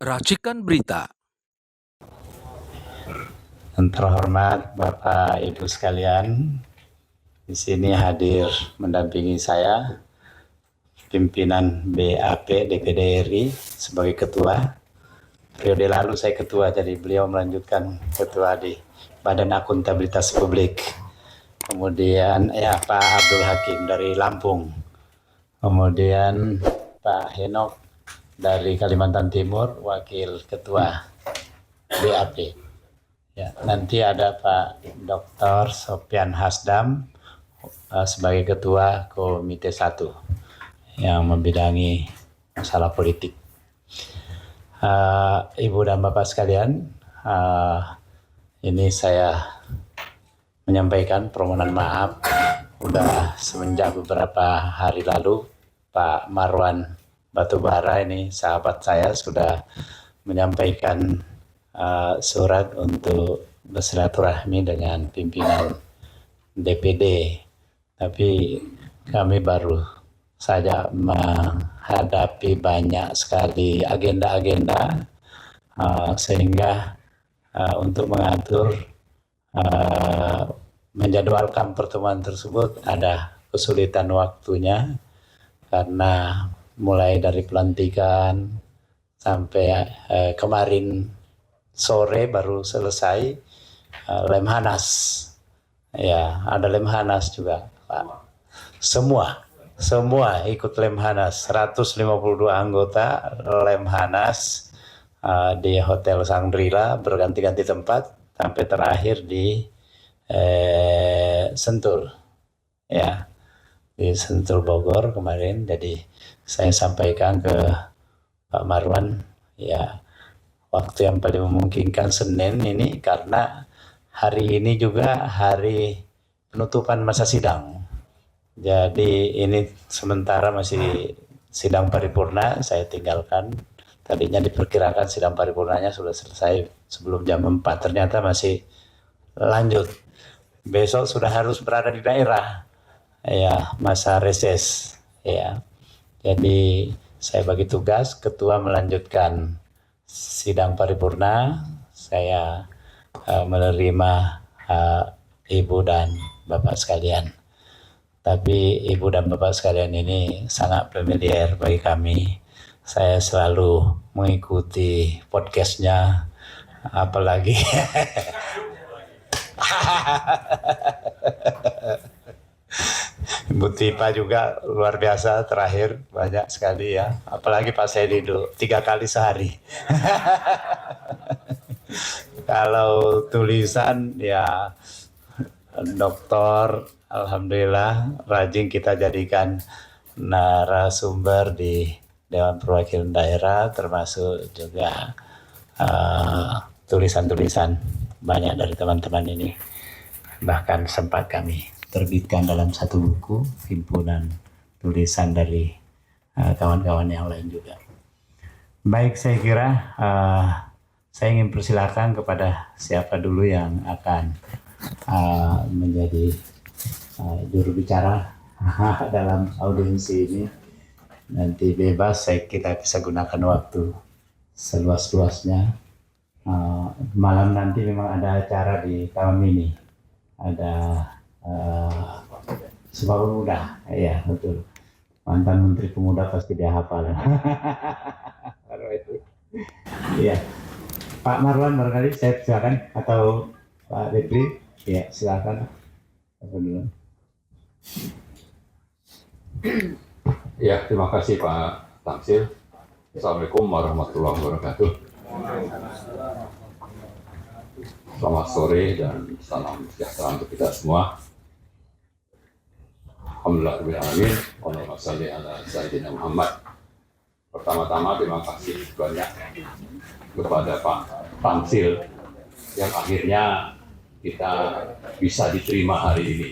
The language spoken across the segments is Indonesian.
Racikan berita. Yang terhormat Bapak Ibu sekalian, di sini hadir mendampingi saya pimpinan BAP DPD RI sebagai ketua. Periode lalu saya ketua, jadi beliau melanjutkan ketua di Badan Akuntabilitas Publik. Kemudian Pak Abdul Hakim dari Lampung. Kemudian Pak Henok dari Kalimantan Timur, wakil ketua BAP. Ya, nanti ada Pak Dr. Sopyan Hasdam sebagai ketua Komite 1 yang membidangi masalah politik. Ibu dan Bapak sekalian, ini saya menyampaikan permohonan maaf. Udah semenjak beberapa hari lalu Pak Marwan Batubara, ini sahabat saya, sudah menyampaikan surat untuk bersilaturahmi dengan pimpinan DPD, tapi kami baru saja menghadapi banyak sekali agenda-agenda, sehingga untuk mengatur menjadwalkan pertemuan tersebut ada kesulitan waktunya, karena mulai dari pelantikan sampai kemarin sore baru selesai Lemhanas. Ya, ada Lemhanas juga, Pak. Semua ikut Lemhanas. 152 anggota Lemhanas di Hotel Shangri-La, berganti-ganti tempat sampai terakhir di Sentul. Ya, di Sentul Bogor kemarin. Jadi saya sampaikan ke Pak Marwan, ya, waktu yang paling memungkinkan Senin ini, karena hari ini juga hari penutupan masa sidang. Jadi ini sementara masih sidang paripurna, saya tinggalkan. Tadinya diperkirakan sidang paripurnanya sudah selesai sebelum jam 4, ternyata masih lanjut. Besok sudah harus berada di daerah, ya, masa reses. Ya, jadi saya bagi tugas ketua melanjutkan sidang paripurna. Saya menerima Ibu dan Bapak sekalian. Tapi Ibu dan Bapak sekalian ini sangat familiar bagi kami. Saya selalu mengikuti podcastnya, apalagi Ibu Tipa juga luar biasa terakhir, banyak sekali ya. Apalagi Pak Sedido, 3 kali sehari. Kalau tulisan ya dokter, alhamdulillah rajin kita jadikan narasumber di Dewan Perwakilan Daerah, termasuk juga tulisan-tulisan banyak dari teman-teman ini. Bahkan sempat kami terbitkan dalam satu buku, himpunan tulisan dari kawan-kawan yang lain juga. Baik, saya kira saya ingin persilakan kepada siapa dulu yang akan menjadi juru bicara dalam audiensi ini. Nanti bebas, kita bisa gunakan waktu seluas-luasnya. Malam nanti memang ada acara di Taman Mini, ada Sumpah Pemuda, ya betul. Mantan Menteri Pemuda pasti dia hafal. Iya, Pak Marwan barangkali saya silakan, atau Pak Depri, ya silakan. Apa dulu? Ya, terima kasih Pak Tamsil. Assalamualaikum warahmatullahi wabarakatuh. Selamat sore dan salam sejahtera untuk kita semua. Alhamdulillahirrahmanirrahim. Allahumma shalli ala Sayyidina Muhammad. Pertama-tama terima kasih banyak kepada Pak Tamsil yang akhirnya kita bisa diterima hari ini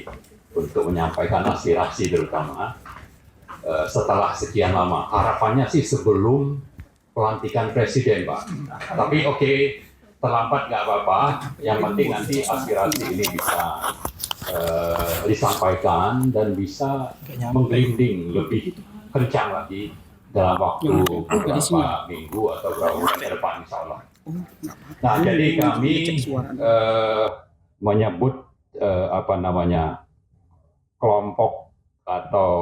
untuk menyampaikan aspirasi, terutama setelah sekian lama. Harapannya sih sebelum pelantikan presiden, Pak. Tapi oke, terlambat nggak apa-apa. Yang penting nanti aspirasi ini bisa disampaikan dan bisa menggelinding lebih kencang lagi dalam waktu beberapa minggu atau beberapa bulan ke depan, insya Allah. Nah, jadi kami menyebut kelompok atau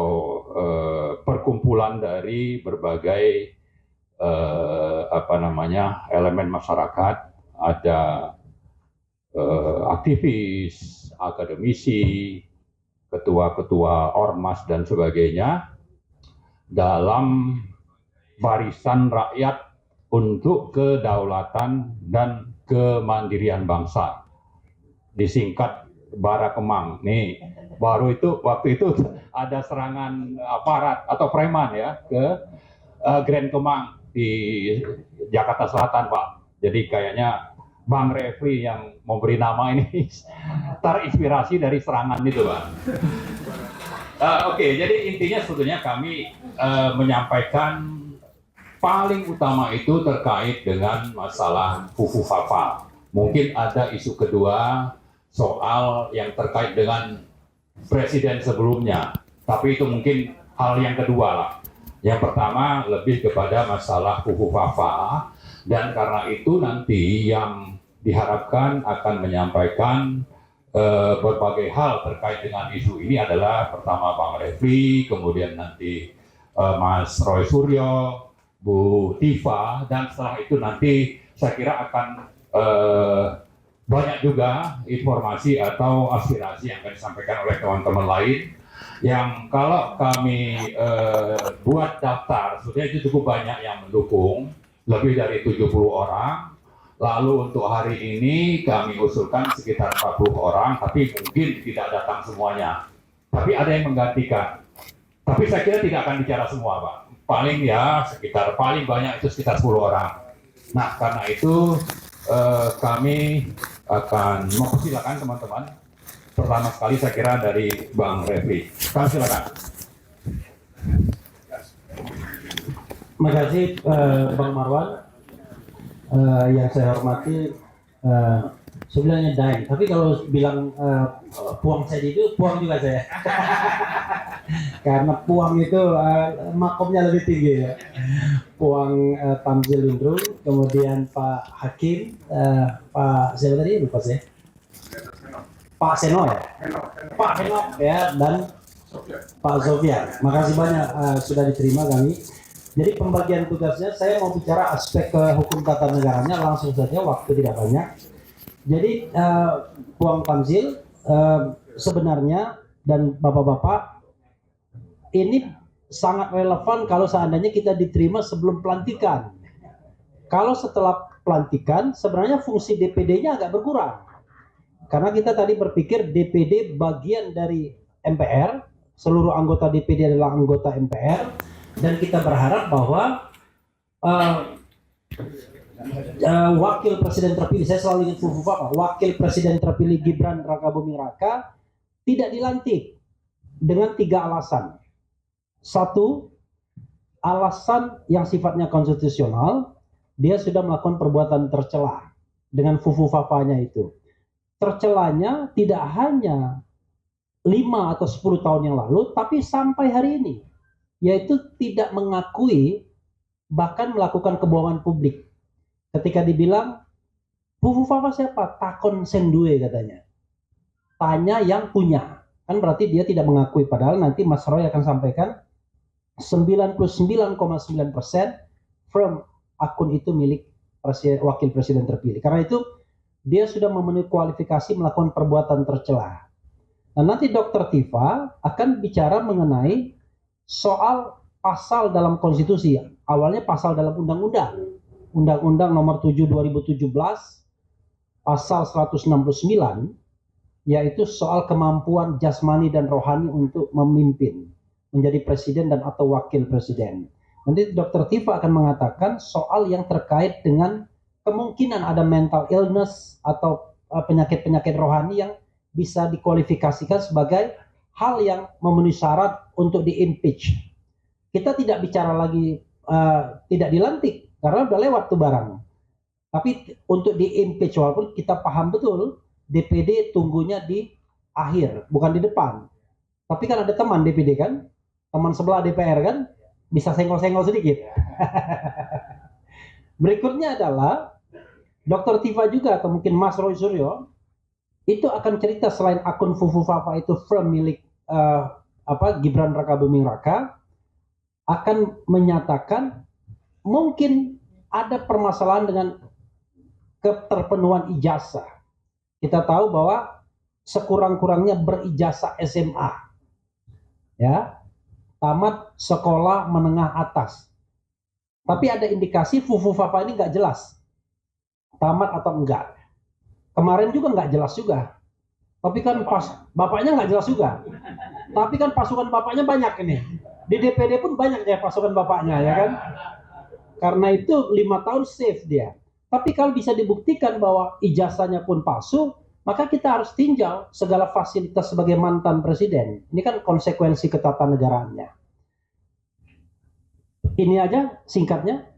perkumpulan dari berbagai elemen masyarakat, ada aktivis, akademisi, ketua-ketua ormas dan sebagainya dalam barisan rakyat untuk kedaulatan dan kemandirian bangsa, disingkat Barakemang. Nih, baru itu waktu itu ada serangan aparat atau preman ya ke Grand Kemang di Jakarta Selatan, Pak. Jadi kayaknya Bang Refli yang memberi nama ini terinspirasi dari serangan itu, Pak. Oke, jadi intinya sebetulnya kami menyampaikan paling utama itu terkait dengan masalah Fufu Fafa. Mungkin ada isu kedua soal yang terkait dengan presiden sebelumnya, tapi itu mungkin hal yang kedua lah. Yang pertama lebih kepada masalah Fufu Fafa, dan karena itu nanti yang diharapkan akan menyampaikan berbagai hal terkait dengan isu ini adalah pertama Bang Refli, kemudian nanti Mas Roy Suryo, Bu Tifa, dan setelah itu nanti saya kira akan banyak juga informasi atau aspirasi yang akan disampaikan oleh teman-teman lain yang kalau kami buat daftar, sebetulnya itu cukup banyak yang mendukung, lebih dari 70 orang. Lalu untuk hari ini kami usulkan sekitar 40 orang, tapi mungkin tidak datang semuanya. Tapi ada yang menggantikan. Tapi saya kira tidak akan bicara semua, Pak. Paling ya sekitar, paling banyak itu sekitar 10 orang. Nah, karena itu kami akan mempersilakan teman-teman. Pertama sekali saya kira dari Bang Refli. Kami silakan. Terima kasih Bang Marwan. Yang saya hormati sebenarnya Daeng, tapi kalau bilang puang saya itu puang juga saya. Karena puang itu makomnya lebih tinggi ya. Puang Tamzil Indro, kemudian Pak Hakim, Pak siapa tadi lupa saya. Pak Seno ya, Pak Seno ya, dan Pak Sofian. Makasih banyak sudah diterima kami. Jadi pembagian tugasnya, saya mau bicara aspek hukum tata negaranya langsung saja, waktu tidak banyak. Jadi Puang Tamzil sebenarnya dan bapak-bapak, ini sangat relevan kalau seandainya kita diterima sebelum pelantikan. Kalau setelah pelantikan, sebenarnya fungsi DPD-nya agak berkurang. Karena kita tadi berpikir DPD bagian dari MPR, seluruh anggota DPD adalah anggota MPR, dan kita berharap bahwa wakil presiden terpilih, saya selalu ingat Fufu Fafa, wakil presiden terpilih Gibran Rakabuming Raka tidak dilantik dengan 3 alasan. 1, alasan yang sifatnya konstitusional, dia sudah melakukan perbuatan tercela dengan Fufu Fafanya itu. Tercelanya tidak hanya 5 atau 10 tahun yang lalu, tapi sampai hari ini, yaitu tidak mengakui, bahkan melakukan kebohongan publik. Ketika dibilang, Fufu Fafa siapa? Takon sendue katanya. Tanya yang punya. Kan berarti dia tidak mengakui, padahal nanti Mas Roy akan sampaikan 99,9% from akun itu milik wakil presiden terpilih. Karena itu dia sudah memenuhi kualifikasi melakukan perbuatan tercela. Nah, nanti Dr. Tifa akan bicara mengenai soal pasal dalam konstitusi. Awalnya pasal dalam undang-undang. Undang-undang nomor 7 2017 pasal 169, yaitu soal kemampuan jasmani dan rohani untuk memimpin, menjadi presiden dan atau wakil presiden. Nanti Dr. Tifa akan mengatakan soal yang terkait dengan kemungkinan ada mental illness atau penyakit-penyakit rohani yang bisa dikualifikasikan sebagai hal yang memenuhi syarat untuk di-impeach. Kita tidak bicara lagi tidak dilantik, karena udah lewat tuh barang. Tapi untuk di-impeach, walaupun kita paham betul, DPD tunggunya di akhir, bukan di depan. Tapi kan ada teman DPD kan, teman sebelah DPR kan, bisa senggol-senggol sedikit. Berikutnya adalah Dr. Tifa juga atau mungkin Mas Roy Suryo itu akan cerita selain akun Fufu Fafa itu firm milik Gibran Rakabuming Raka, akan menyatakan mungkin ada permasalahan dengan keterpenuhan ijazah. Kita tahu bahwa sekurang-kurangnya berijazah SMA, ya, tamat sekolah menengah atas. Tapi ada indikasi Fufu Fafa ini nggak jelas tamat atau enggak. Kemarin juga nggak jelas juga. Tapi kan pas bapaknya nggak jelas juga. Tapi kan pasukan bapaknya banyak ini. Di DPD pun banyak ya pasukan bapaknya, ya kan? Karena itu 5 tahun safe dia. Tapi kalau bisa dibuktikan bahwa ijazahnya pun palsu, maka kita harus tinjau segala fasilitas sebagai mantan presiden. Ini kan konsekuensi ketatanegaranya. Ini aja singkatnya.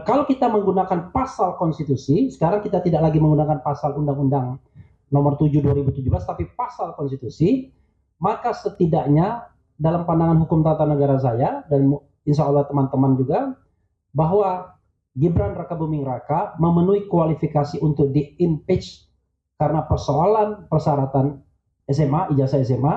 Kalau kita menggunakan pasal konstitusi, sekarang kita tidak lagi menggunakan pasal undang-undang nomor 7 2017, tapi pasal konstitusi, maka setidaknya dalam pandangan hukum tata negara saya, dan insya Allah teman-teman juga, bahwa Gibran Rakabuming Raka memenuhi kualifikasi untuk di-impeach karena persyaratan SMA, ijazah SMA,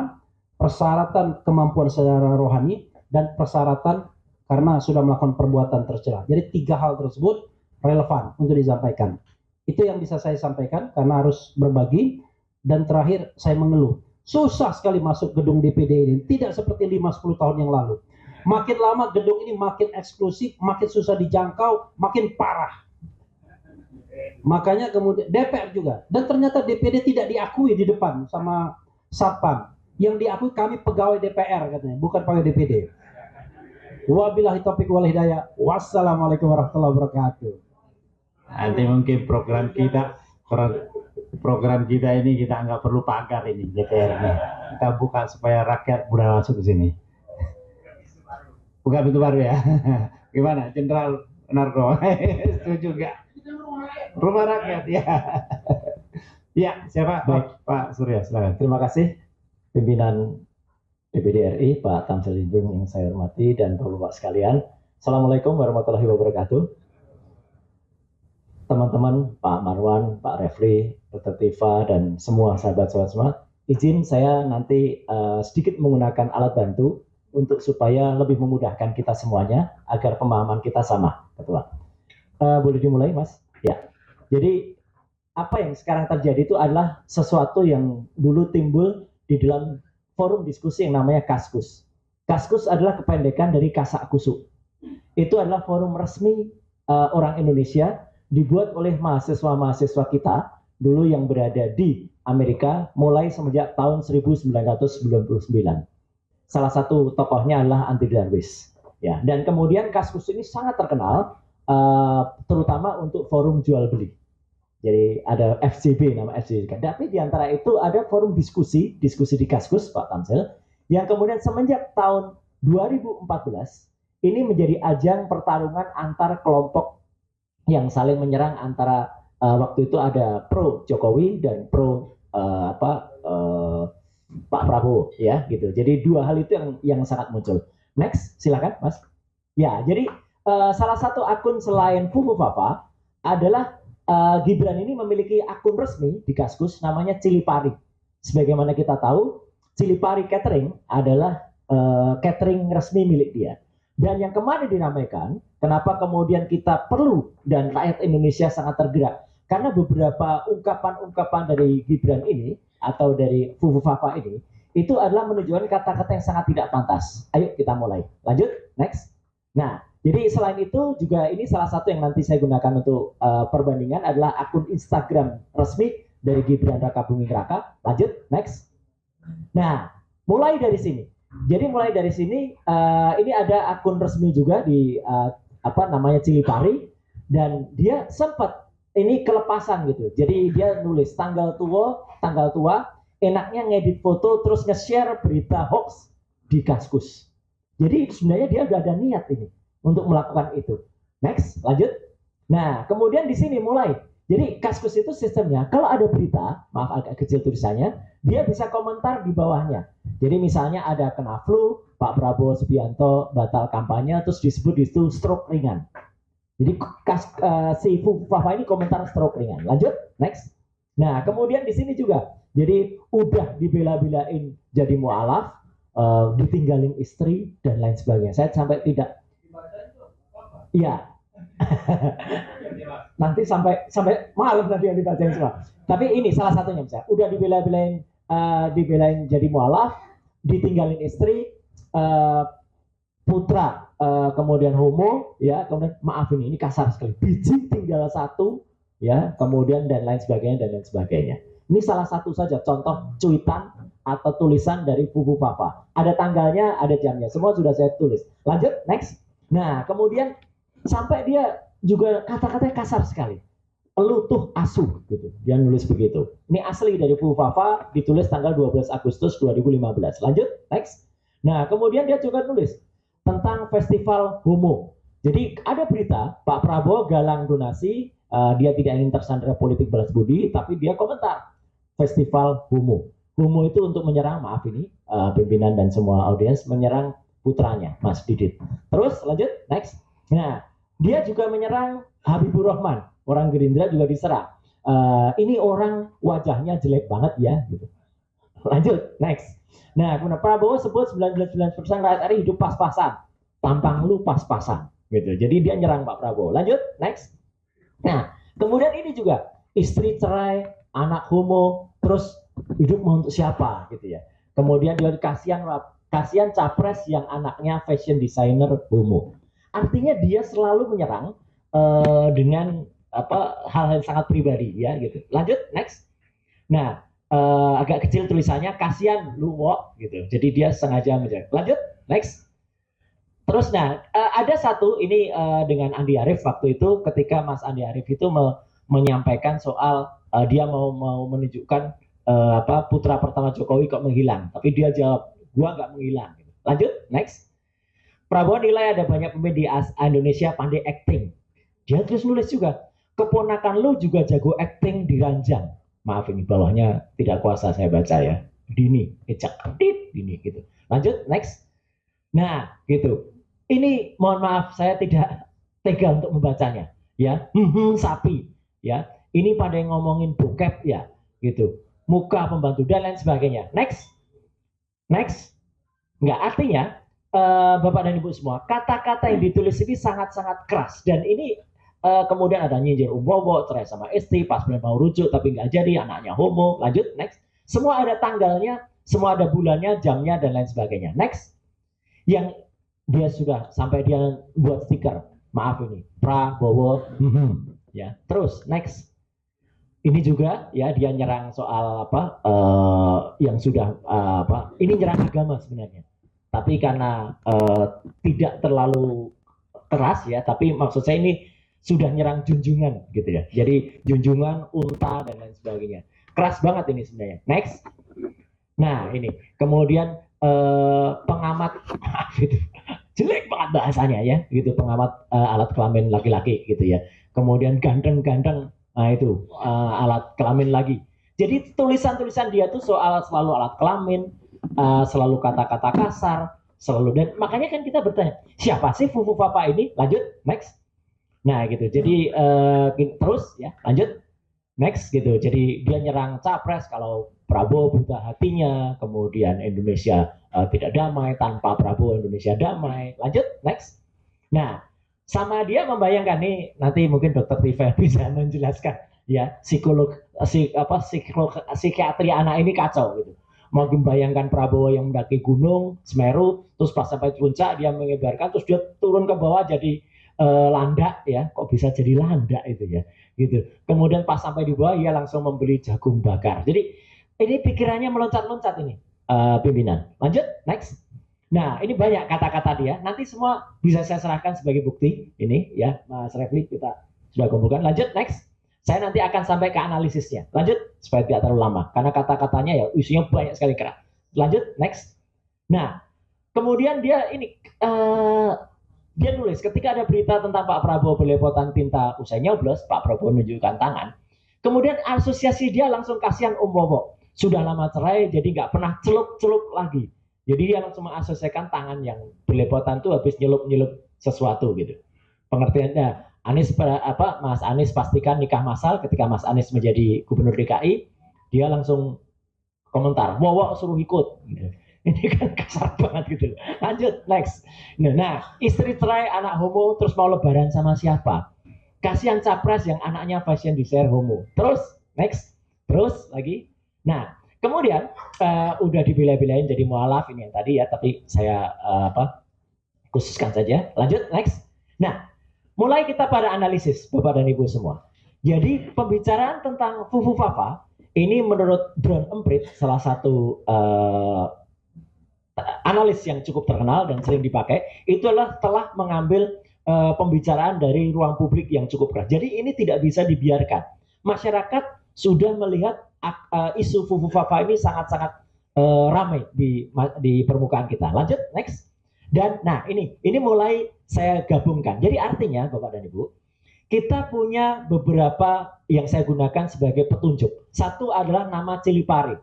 persyaratan kemampuan secara rohani, dan persyaratan karena sudah melakukan perbuatan tercela. Jadi 3 hal tersebut relevan untuk disampaikan. Itu yang bisa saya sampaikan karena harus berbagi. Dan terakhir saya mengeluh. Susah sekali masuk gedung DPD ini. Tidak seperti 5-10 tahun yang lalu. Makin lama gedung ini makin eksklusif, makin susah dijangkau, makin parah. Makanya kemudian DPR juga. Dan ternyata DPD tidak diakui di depan sama Satpam. Yang diakui kami pegawai DPR katanya, bukan pegawai DPD. Wabillahi taufiq wal hidayah. Wassalamualaikum warahmatullahi wabarakatuh. Nanti mungkin program kita ini kita nggak perlu pagar ini DPR ini. Kita buka supaya rakyat mudah masuk ke sini. Buka pintu baru ya. Gimana, Jenderal Narko? Setuju nggak? Rumah rakyat ya. Ya, siapa? Baik, Pak Surya, silakan. Terima kasih pimpinan DPD RI, Pak Tamsil Hidung yang saya hormati, dan Bapak-Bapak sekalian. Assalamualaikum warahmatullahi wabarakatuh. Teman-teman, Pak Marwan, Pak Refli, Dr. Tifa, dan semua sahabat-sahabat semua, izin saya nanti sedikit menggunakan alat bantu untuk supaya lebih memudahkan kita semuanya agar pemahaman kita sama, Ketua. Boleh dimulai, Mas? Ya. Jadi apa yang sekarang terjadi itu adalah sesuatu yang dulu timbul di dalam forum diskusi yang namanya Kaskus. Kaskus adalah kependekan dari Kasakusuk. Itu adalah forum resmi orang Indonesia, dibuat oleh mahasiswa-mahasiswa kita dulu yang berada di Amerika mulai semenjak tahun 1999. Salah satu tokohnya adalah Andy Darwis. Ya, dan kemudian Kaskus ini sangat terkenal, terutama untuk forum jual beli. Jadi ada FCB, nama FCB. Tapi di antara itu ada forum diskusi di Kaskus, Pak Tamsil, yang kemudian semenjak tahun 2014 ini menjadi ajang pertarungan antar kelompok yang saling menyerang antara waktu itu ada pro Jokowi dan pro Pak Prabowo, ya gitu. Jadi dua hal itu yang sangat muncul. Next, silakan, Mas. Ya, jadi salah satu akun selain Fufu Fafa adalah Gibran ini memiliki akun resmi di Kaskus namanya Cilipari. Sebagaimana kita tahu, Cilipari Catering adalah catering resmi milik dia. Dan yang kemarin dinamakan, kenapa kemudian kita perlu dan rakyat Indonesia sangat tergerak? Karena beberapa ungkapan-ungkapan dari Gibran ini atau dari Fufu Fafa ini itu adalah menunjukkan kata-kata yang sangat tidak pantas. Ayo kita mulai. Lanjut, next. Nah, jadi selain itu juga ini salah satu yang nanti saya gunakan untuk perbandingan adalah akun Instagram resmi dari Gibran Rakabuming Raka. Lanjut, next. Nah, mulai dari sini. Jadi mulai dari sini ini ada akun resmi juga di namanya Cilipari, dan dia sempat ini kelepasan gitu. Jadi dia nulis tanggal tua, enaknya ngedit foto terus nge-share berita hoax di Kaskus. Jadi sebenarnya dia udah ada niat ini untuk melakukan itu. Next, lanjut. Nah, kemudian di sini mulai. Jadi Kaskus itu sistemnya, kalau ada berita, maaf agak kecil tulisannya, dia bisa komentar di bawahnya. Jadi misalnya ada kena flu, Pak Prabowo Subianto batal kampanye, terus disebut di situ stroke ringan. Jadi si Fafa ini komentar stroke ringan. Lanjut, next. Nah, kemudian di sini juga, jadi udah dibela-belain jadi mualaf, ditinggalin istri dan lain sebagainya. Saya sampai tidak, iya. Nanti sampai malam nanti yang dibacain semua. Tapi ini salah satunya misalnya, udah dibelain jadi mualaf, ditinggalin istri, putra, kemudian homo, ya, kemudian maaf ini kasar sekali, biji tinggal satu, ya, kemudian dan lain sebagainya. Ini salah satu saja contoh cuitan atau tulisan dari Fufu Fafa. Ada tanggalnya, ada jamnya, semua sudah saya tulis. Lanjut, next. Nah, kemudian sampai dia juga kata-katanya kasar sekali. Lu tuh asuh gitu. Dia nulis begitu. Ini asli dari Fufu Fafa, ditulis tanggal 12 Agustus 2015. Lanjut, next. Nah, kemudian dia juga nulis tentang festival homo. Jadi ada berita Pak Prabowo galang donasi, dia tidak ingin tersandera politik balas budi, tapi dia komentar festival homo. Homo itu untuk menyerang, maaf ini pimpinan dan semua audiens, menyerang putranya Mas Didit. Terus lanjut, next. Nah, dia juga menyerang Habibur Rahman, orang Gerindra juga diserang. Ini orang wajahnya jelek banget ya, gitu. Lanjut, next. Nah, kemudian Prabowo sebut 99% rakyat RI hidup pas-pasan, tampang lu pas-pasan, gitu. Jadi dia nyerang Pak Prabowo. Lanjut, next. Nah, kemudian ini juga istri cerai, anak homo, terus hidup mau untuk siapa, gitu ya. Kemudian dia kasihan capres yang anaknya fashion designer homo. Artinya dia selalu menyerang dengan hal-hal sangat pribadi, ya, gitu. Lanjut, next. Nah, agak kecil tulisannya, kasihan lu wok, gitu. Jadi dia sengaja menyerang. Lanjut, next. Terus nah, ada satu ini dengan Andi Arief waktu itu, ketika Mas Andi Arief itu menyampaikan soal dia mau menunjukkan putra pertama Jokowi kok menghilang, tapi dia jawab, gua nggak menghilang. Lanjut, next. Prabowo nilai ada banyak pemain di Indonesia pandai acting. Dia terus nulis juga, keponakan lu juga jago acting di ranjang. Maaf ini bawahnya tidak kuasa saya baca ya. Dini, Dini gitu. Lanjut, next. Nah, gitu. Ini mohon maaf saya tidak tega untuk membacanya, ya. Sapi, ya. Ini pada yang ngomongin bokep ya, gitu. Muka pembantu dan lain sebagainya. Next. Next. Enggak, artinya Bapak dan Ibu semua, kata-kata yang ditulis ini sangat-sangat keras dan ini kemudian ada nyinjir umbowo, cerai sama istri, pas mau rujuk tapi nggak jadi, anaknya homo. Lanjut, next. Semua ada tanggalnya, semua ada bulannya, jamnya dan lain sebagainya. Next. Yang dia sudah sampai dia buat stiker, maaf ini, Prabowo, ya. Terus next. Ini juga ya dia nyerang soal yang sudah ini nyerang agama sebenarnya. Tapi karena tidak terlalu keras ya, tapi maksud saya ini sudah nyerang junjungan gitu ya. Jadi junjungan, unta dan lain sebagainya. Keras banget ini sebenarnya. Next. Nah ini kemudian pengamat gitu. Jelek banget bahasanya ya, gitu pengamat alat kelamin laki-laki gitu ya. Kemudian ganteng-ganteng, nah itu alat kelamin lagi. Jadi tulisan-tulisan dia tuh soal selalu alat kelamin, selalu kata-kata kasar, selalu, dan makanya kan kita bertanya, siapa sih Fufu Fafa ini? Lanjut, next. Nah gitu, jadi terus ya, lanjut, next gitu. Jadi dia nyerang capres kalau Prabowo buta hatinya, kemudian Indonesia tidak damai, tanpa Prabowo Indonesia damai. Lanjut, next. Nah, sama dia membayangkan nih, nanti mungkin Dr. Tifa bisa menjelaskan ya, psikiatri anak ini kacau gitu. Mau membayangkan Prabowo yang mendaki gunung Semeru, terus pas sampai puncak dia mengibarkan, terus dia turun ke bawah jadi landak ya, kok bisa jadi landak itu ya, gitu. Kemudian pas sampai di bawah ia langsung membeli jagung bakar. Jadi ini pikirannya meloncat-loncat ini pimpinan. Lanjut, next. Nah ini banyak kata-kata dia. Nanti semua bisa saya serahkan sebagai bukti ini ya, Mas Refli kita sudah kumpulkan. Lanjut, next. Saya nanti akan sampai ke analisisnya. Lanjut, supaya tidak terlalu lama. Karena kata-katanya ya isinya banyak sekali keras. Lanjut, next. Nah, kemudian dia ini, dia nulis, ketika ada berita tentang Pak Prabowo belepotan tinta usai nyoblos, Pak Prabowo menunjukkan tangan. Kemudian asosiasi dia langsung kasihan Om Wowo. Sudah lama cerai, jadi nggak pernah celup-celup lagi. Jadi dia langsung mengasosiasikan tangan yang berlepotan tuh habis nyelup-nyelup sesuatu gitu. Pengertiannya, Mas Anies pastikan nikah massal ketika Mas Anies menjadi gubernur DKI, dia langsung komentar, Wowo suruh ikut. Gitu. Ini kan kasar banget gitu. Lanjut, next. Nah, istri cerai, anak homo, terus mau lebaran sama siapa? Kasihan capres yang anaknya fashion designer homo. Terus, next. Terus lagi. Nah, kemudian udah dibela-belain jadi mualaf ini yang tadi ya, tapi saya khususkan saja. Lanjut, next. Nah, mulai kita pada analisis, Bapak dan Ibu semua. Jadi, pembicaraan tentang Fufu Fafa, ini menurut Brown Emprit, salah satu analis yang cukup terkenal dan sering dipakai, itu adalah telah mengambil pembicaraan dari ruang publik yang cukup keras. Jadi ini tidak bisa dibiarkan. Masyarakat sudah melihat isu Fufu Fafa ini sangat-sangat ramai di permukaan kita. Lanjut, next. Dan nah ini mulai saya gabungkan. Jadi artinya Bapak dan Ibu, kita punya beberapa yang saya gunakan sebagai petunjuk. Satu adalah nama Cilipari.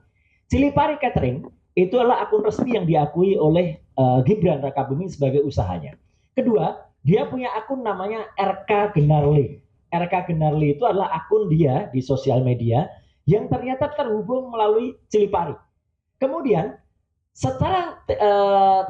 Cilipari Catering itu adalah akun resmi yang diakui oleh Gibran Rakabuming sebagai usahanya. Kedua, dia punya akun namanya RK Genarli. RK Genarli itu adalah akun dia di sosial media yang ternyata terhubung melalui Cilipari. Kemudian, secara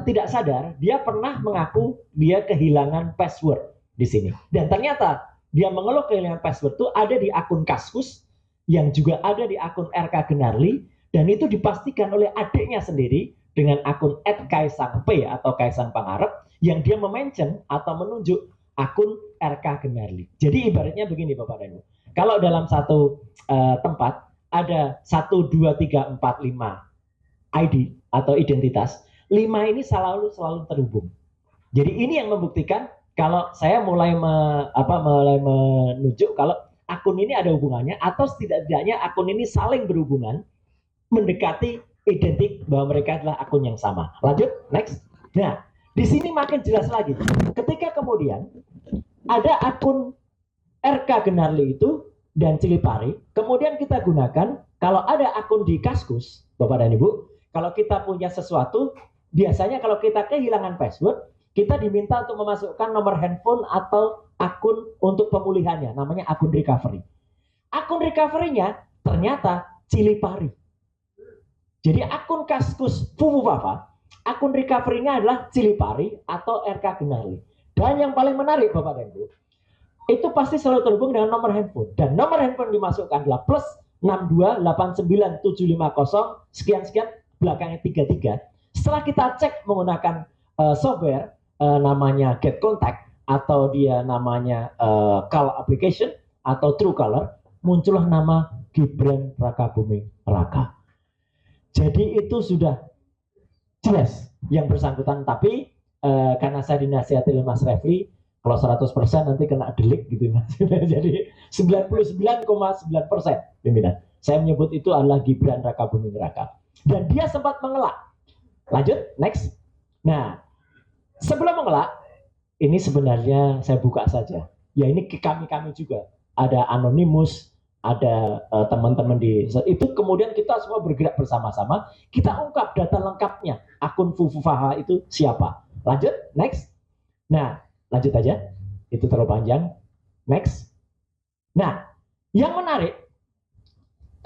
tidak sadar, dia pernah mengaku dia kehilangan password di sini. Dan ternyata dia mengeluh kehilangan password itu ada di akun Kaskus, yang juga ada di akun RK Genarli, dan itu dipastikan oleh adiknya sendiri dengan akun @kaisangp atau Kaisang Pangarep yang dia memention atau menunjuk akun RK Genarli. Jadi ibaratnya begini Bapak dan Ibu. Kalau dalam satu tempat ada 1, 2, 3, 4, 5 ID atau identitas, 5 ini selalu terhubung. Jadi ini yang membuktikan kalau saya mulai menunjuk kalau akun ini ada hubungannya atau setidaknya akun ini saling berhubungan, mendekati identik bahwa mereka adalah akun yang sama. Lanjut, next. Nah, di sini makin jelas lagi. Ketika kemudian ada akun RK Genarli itu dan Cilipari, kemudian kita gunakan kalau ada akun di Kaskus, Bapak dan Ibu, kalau kita punya sesuatu, biasanya kalau kita kehilangan password, kita diminta untuk memasukkan nomor handphone atau akun untuk pemulihannya, namanya akun recovery. Akun recovery-nya ternyata Cilipari. Jadi akun Kaskus Fufu Fafa, akun recovery-nya adalah Cilipari atau RK Genarli. Dan yang paling menarik Bapak dan Ibu, itu pasti selalu terhubung dengan nomor handphone. Dan nomor handphone dimasukkan adalah plus 6289750 sekian belakangnya 33. Setelah kita cek menggunakan software namanya Get Contact atau dia namanya Call Application atau Truecaller, muncullah nama Gibran Rakabuming Raka. Jadi itu sudah jelas yang bersangkutan, tapi karena saya dinasihati oleh Mas Refli, kalau 100% nanti kena delik gitu Mas. Jadi 99,9% pimpinan. Saya menyebut itu adalah Gibran Rakabuming Raka. Dan dia sempat mengelak. Lanjut, next. Nah, sebelum mengelak, ini sebenarnya saya buka saja. Ya ini kami juga. Ada Anonymous, ada teman-teman itu, kemudian kita semua bergerak bersama-sama, kita ungkap data lengkapnya akun Fufu Fafa itu siapa. Lanjut, next. Nah, lanjut aja, itu terlalu panjang. Next. Nah, yang menarik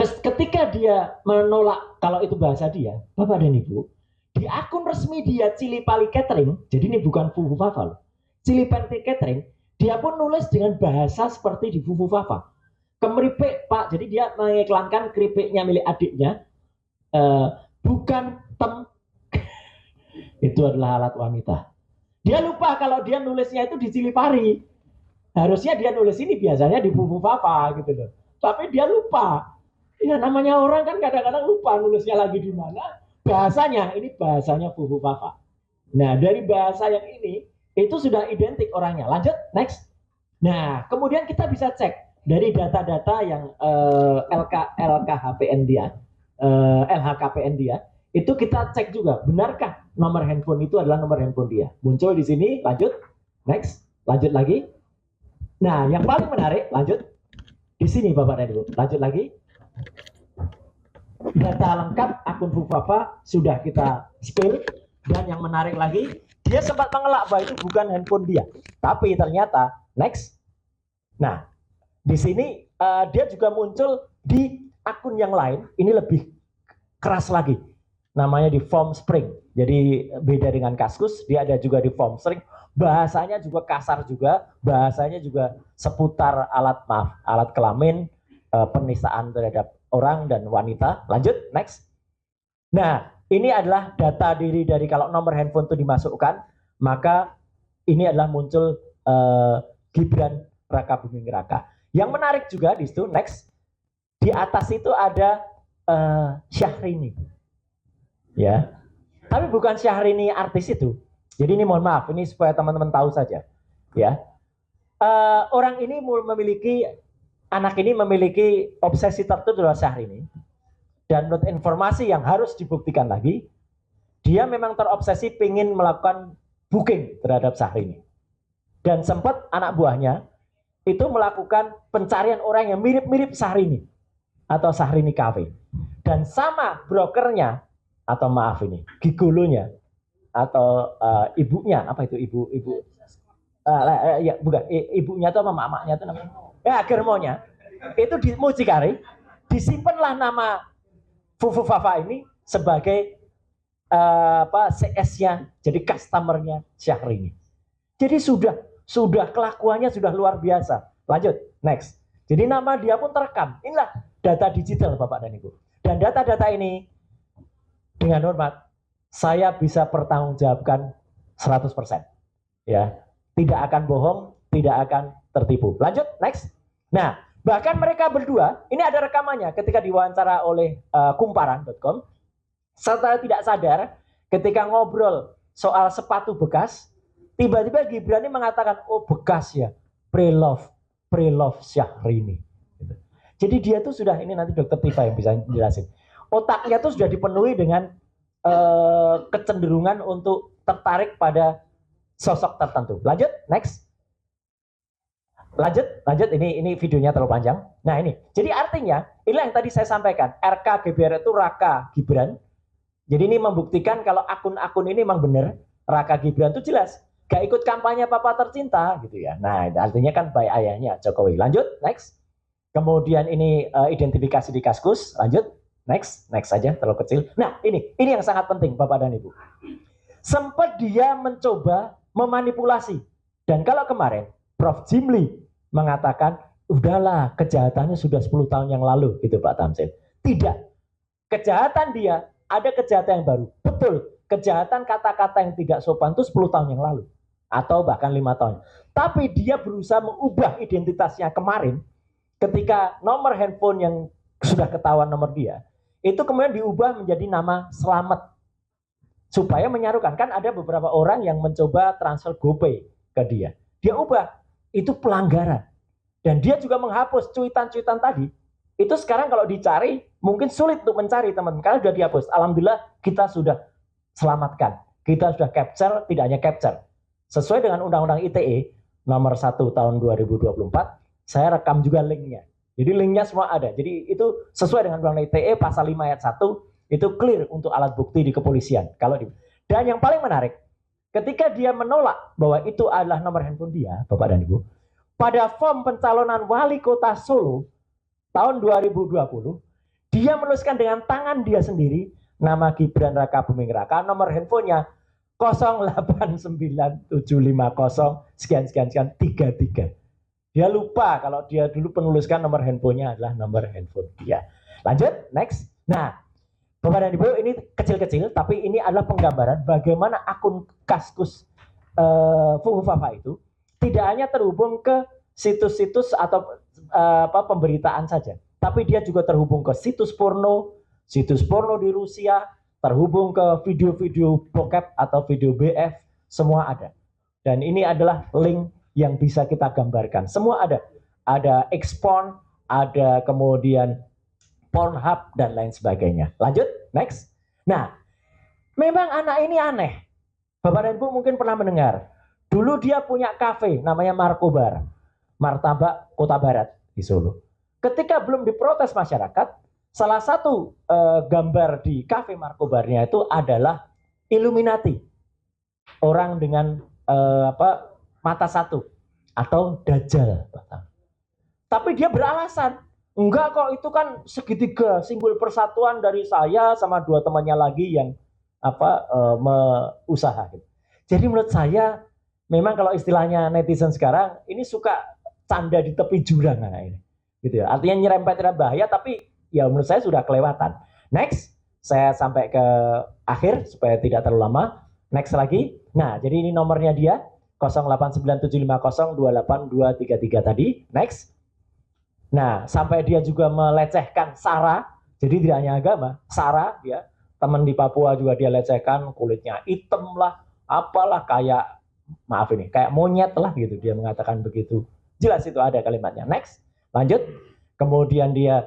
ketika dia menolak kalau itu bahasa dia, Bapak dan Ibu, di akun resmi dia Cilipari Catering, jadi ini bukan Fufu Fafa loh, Cilipari Catering, dia pun nulis dengan bahasa seperti di Fufu Fafa. Kemeripik Pak, jadi dia mengiklankan keripiknya milik adiknya, bukan tem, itu adalah alat wanita. Dia lupa kalau dia nulisnya itu di Cilipari. Harusnya dia nulis ini biasanya di Fufu Fafa gitu loh. Tapi dia lupa. Ya namanya orang kan kadang-kadang lupa nulisnya lagi di mana. Bahasanya, ini bahasanya Fufu Fafa. Nah dari bahasa yang ini, itu sudah identik orangnya. Lanjut, next. Nah kemudian kita bisa cek dari data-data yang LHKPN dia, itu kita cek juga, benarkah nomor handphone itu adalah nomor handphone dia. Muncul di sini, lanjut, next, lanjut lagi. Nah, yang paling menarik, lanjut, Di sini Bapak dan Ibu, lanjut lagi. Data lengkap akun Fufafa sudah kita spill, dan yang menarik lagi, dia sempat mengelak bahwa itu bukan handphone dia, tapi ternyata next. Nah, di sini dia juga muncul di akun yang lain, ini lebih keras lagi, namanya di Form Spring. Jadi beda dengan Kaskus, dia ada juga di Form Spring. Bahasanya juga kasar juga, bahasanya juga seputar alat kelamin, penistaan terhadap orang dan wanita. Lanjut, next. Nah, ini adalah data diri dari kalau nomor handphone itu dimasukkan, maka ini adalah muncul Gibran Raka Buming Raka. Yang menarik juga di situ, next, di atas itu ada Syahrini, ya. Tapi bukan Syahrini artis itu. Jadi ini mohon maaf, ini supaya teman-teman tahu saja, ya. Orang ini anak ini memiliki obsesi tertentu adalah Syahrini. Dan menurut informasi yang harus dibuktikan lagi, dia memang terobsesi ingin melakukan booking terhadap Syahrini. Dan sempat anak buahnya itu melakukan pencarian orang yang mirip-mirip Syahrini atau Syahrini Cafe. Dan sama brokernya, atau maaf ini, gigolonya atau ibunya, apa itu ibu ya bukan, ibunya itu apa maknya itu namanya? Ya, germonya. Itu di mucikari disimpanlah nama Fufafa ini sebagai CS-nya, jadi customer-nya Syahrini. Jadi sudah kelakuannya sudah luar biasa. Lanjut, next. Jadi nama dia pun terekam. Inilah data digital Bapak dan Ibu. Dan data-data ini dengan hormat saya bisa pertanggungjawabkan 100%. Ya, tidak akan bohong, tidak akan tertipu. Lanjut, next. Nah, bahkan mereka berdua, ini ada rekamannya ketika diwawancara oleh kumparan.com, serta tidak sadar ketika ngobrol soal sepatu bekas, tiba-tiba Gibran ini mengatakan, oh bekas ya, pre-love Syahrini. Jadi dia tuh sudah, ini nanti Dokter Tifa yang bisa jelasin, otaknya tuh sudah dipenuhi dengan kecenderungan untuk tertarik pada sosok tertentu. Lanjut, next. Lanjut, ini videonya terlalu panjang. Nah ini, jadi artinya, inilah yang tadi saya sampaikan, RK GBR itu Raka Gibran. Jadi ini membuktikan kalau akun-akun ini memang benar, Raka Gibran itu jelas, gak ikut kampanye Papa Tercinta gitu ya. Nah artinya kan baik ayahnya Jokowi. Lanjut, next. Kemudian ini identifikasi di Kaskus, lanjut, next saja, terlalu kecil. Nah ini yang sangat penting Bapak dan Ibu. Sempat dia mencoba memanipulasi, dan kalau kemarin Prof. Jimli mengatakan, udahlah kejahatannya sudah 10 tahun yang lalu, gitu Pak Tamsil. Tidak, kejahatan dia, ada kejahatan yang baru. Betul, kejahatan kata-kata yang tidak sopan itu 10 tahun yang lalu, atau bahkan 5 tahun. Tapi dia berusaha mengubah identitasnya kemarin, ketika nomor handphone yang sudah ketahuan nomor dia, itu kemudian diubah menjadi nama Slamet. Supaya menyarukan, kan ada beberapa orang yang mencoba transfer GoPay ke dia. Dia ubah, itu pelanggaran. Dan dia juga menghapus cuitan-cuitan tadi. Itu sekarang kalau dicari, mungkin sulit untuk mencari teman-teman. Karena sudah dihapus. Alhamdulillah kita sudah selamatkan. Kita sudah capture, tidak hanya capture. Sesuai dengan Undang-Undang ITE, nomor 1 tahun 2024, saya rekam juga linknya. Jadi linknya semua ada. Jadi itu sesuai dengan Undang-Undang ITE, pasal 5 ayat 1, itu clear untuk alat bukti di kepolisian. Dan yang paling menarik, ketika dia menolak bahwa itu adalah nomor handphone dia, Bapak dan Ibu, pada form pencalonan wali kota Solo tahun 2020, dia menuliskan dengan tangan dia sendiri nama Gibran Raka Buming Raka, nomor handphonenya 089750 sekian 33. Dia lupa kalau dia dulu penuliskan nomor handphonenya adalah nomor handphone dia. Lanjut, next. Nah, Bapak dan Ibu, ini kecil-kecil, tapi ini adalah penggambaran bagaimana akun Kaskus Fufafa itu tidak hanya terhubung ke situs-situs atau pemberitaan saja, tapi dia juga terhubung ke situs porno di Rusia, terhubung ke video-video bokep atau video BF, semua ada. Dan ini adalah link yang bisa kita gambarkan, semua ada. Ada Xporn, ada kemudian Pornhub dan lain sebagainya. Lanjut, next. Nah, memang anak ini aneh. Bapak dan Ibu mungkin pernah mendengar. Dulu dia punya kafe namanya Markobar, Martabak Kota Barat di Solo. ketika belum diprotes masyarakat, salah satu gambar di Cafe Markobarnya itu adalah Illuminati, orang dengan mata satu atau Dajjal. Tapi dia beralasan, enggak kok, itu kan segitiga, simbol persatuan dari saya sama 2 temannya lagi yang usaha. Jadi menurut saya memang kalau istilahnya netizen sekarang ini suka canda di tepi jurang ini, gitu ya. Artinya nyerempet bahaya, tapi ya menurut saya sudah kelewatan. Next, saya sampai ke akhir supaya tidak terlalu lama. Next lagi. Nah, jadi ini nomornya dia 089750282233 tadi. Next. Nah, sampai dia juga melecehkan Sara, jadi tidak hanya agama, Sara, ya, teman di Papua juga dia lecehkan, kulitnya hitam lah, apalah, kayak, maaf ini, kayak monyet lah gitu, dia mengatakan begitu. Jelas itu ada kalimatnya. Next, lanjut. Kemudian dia,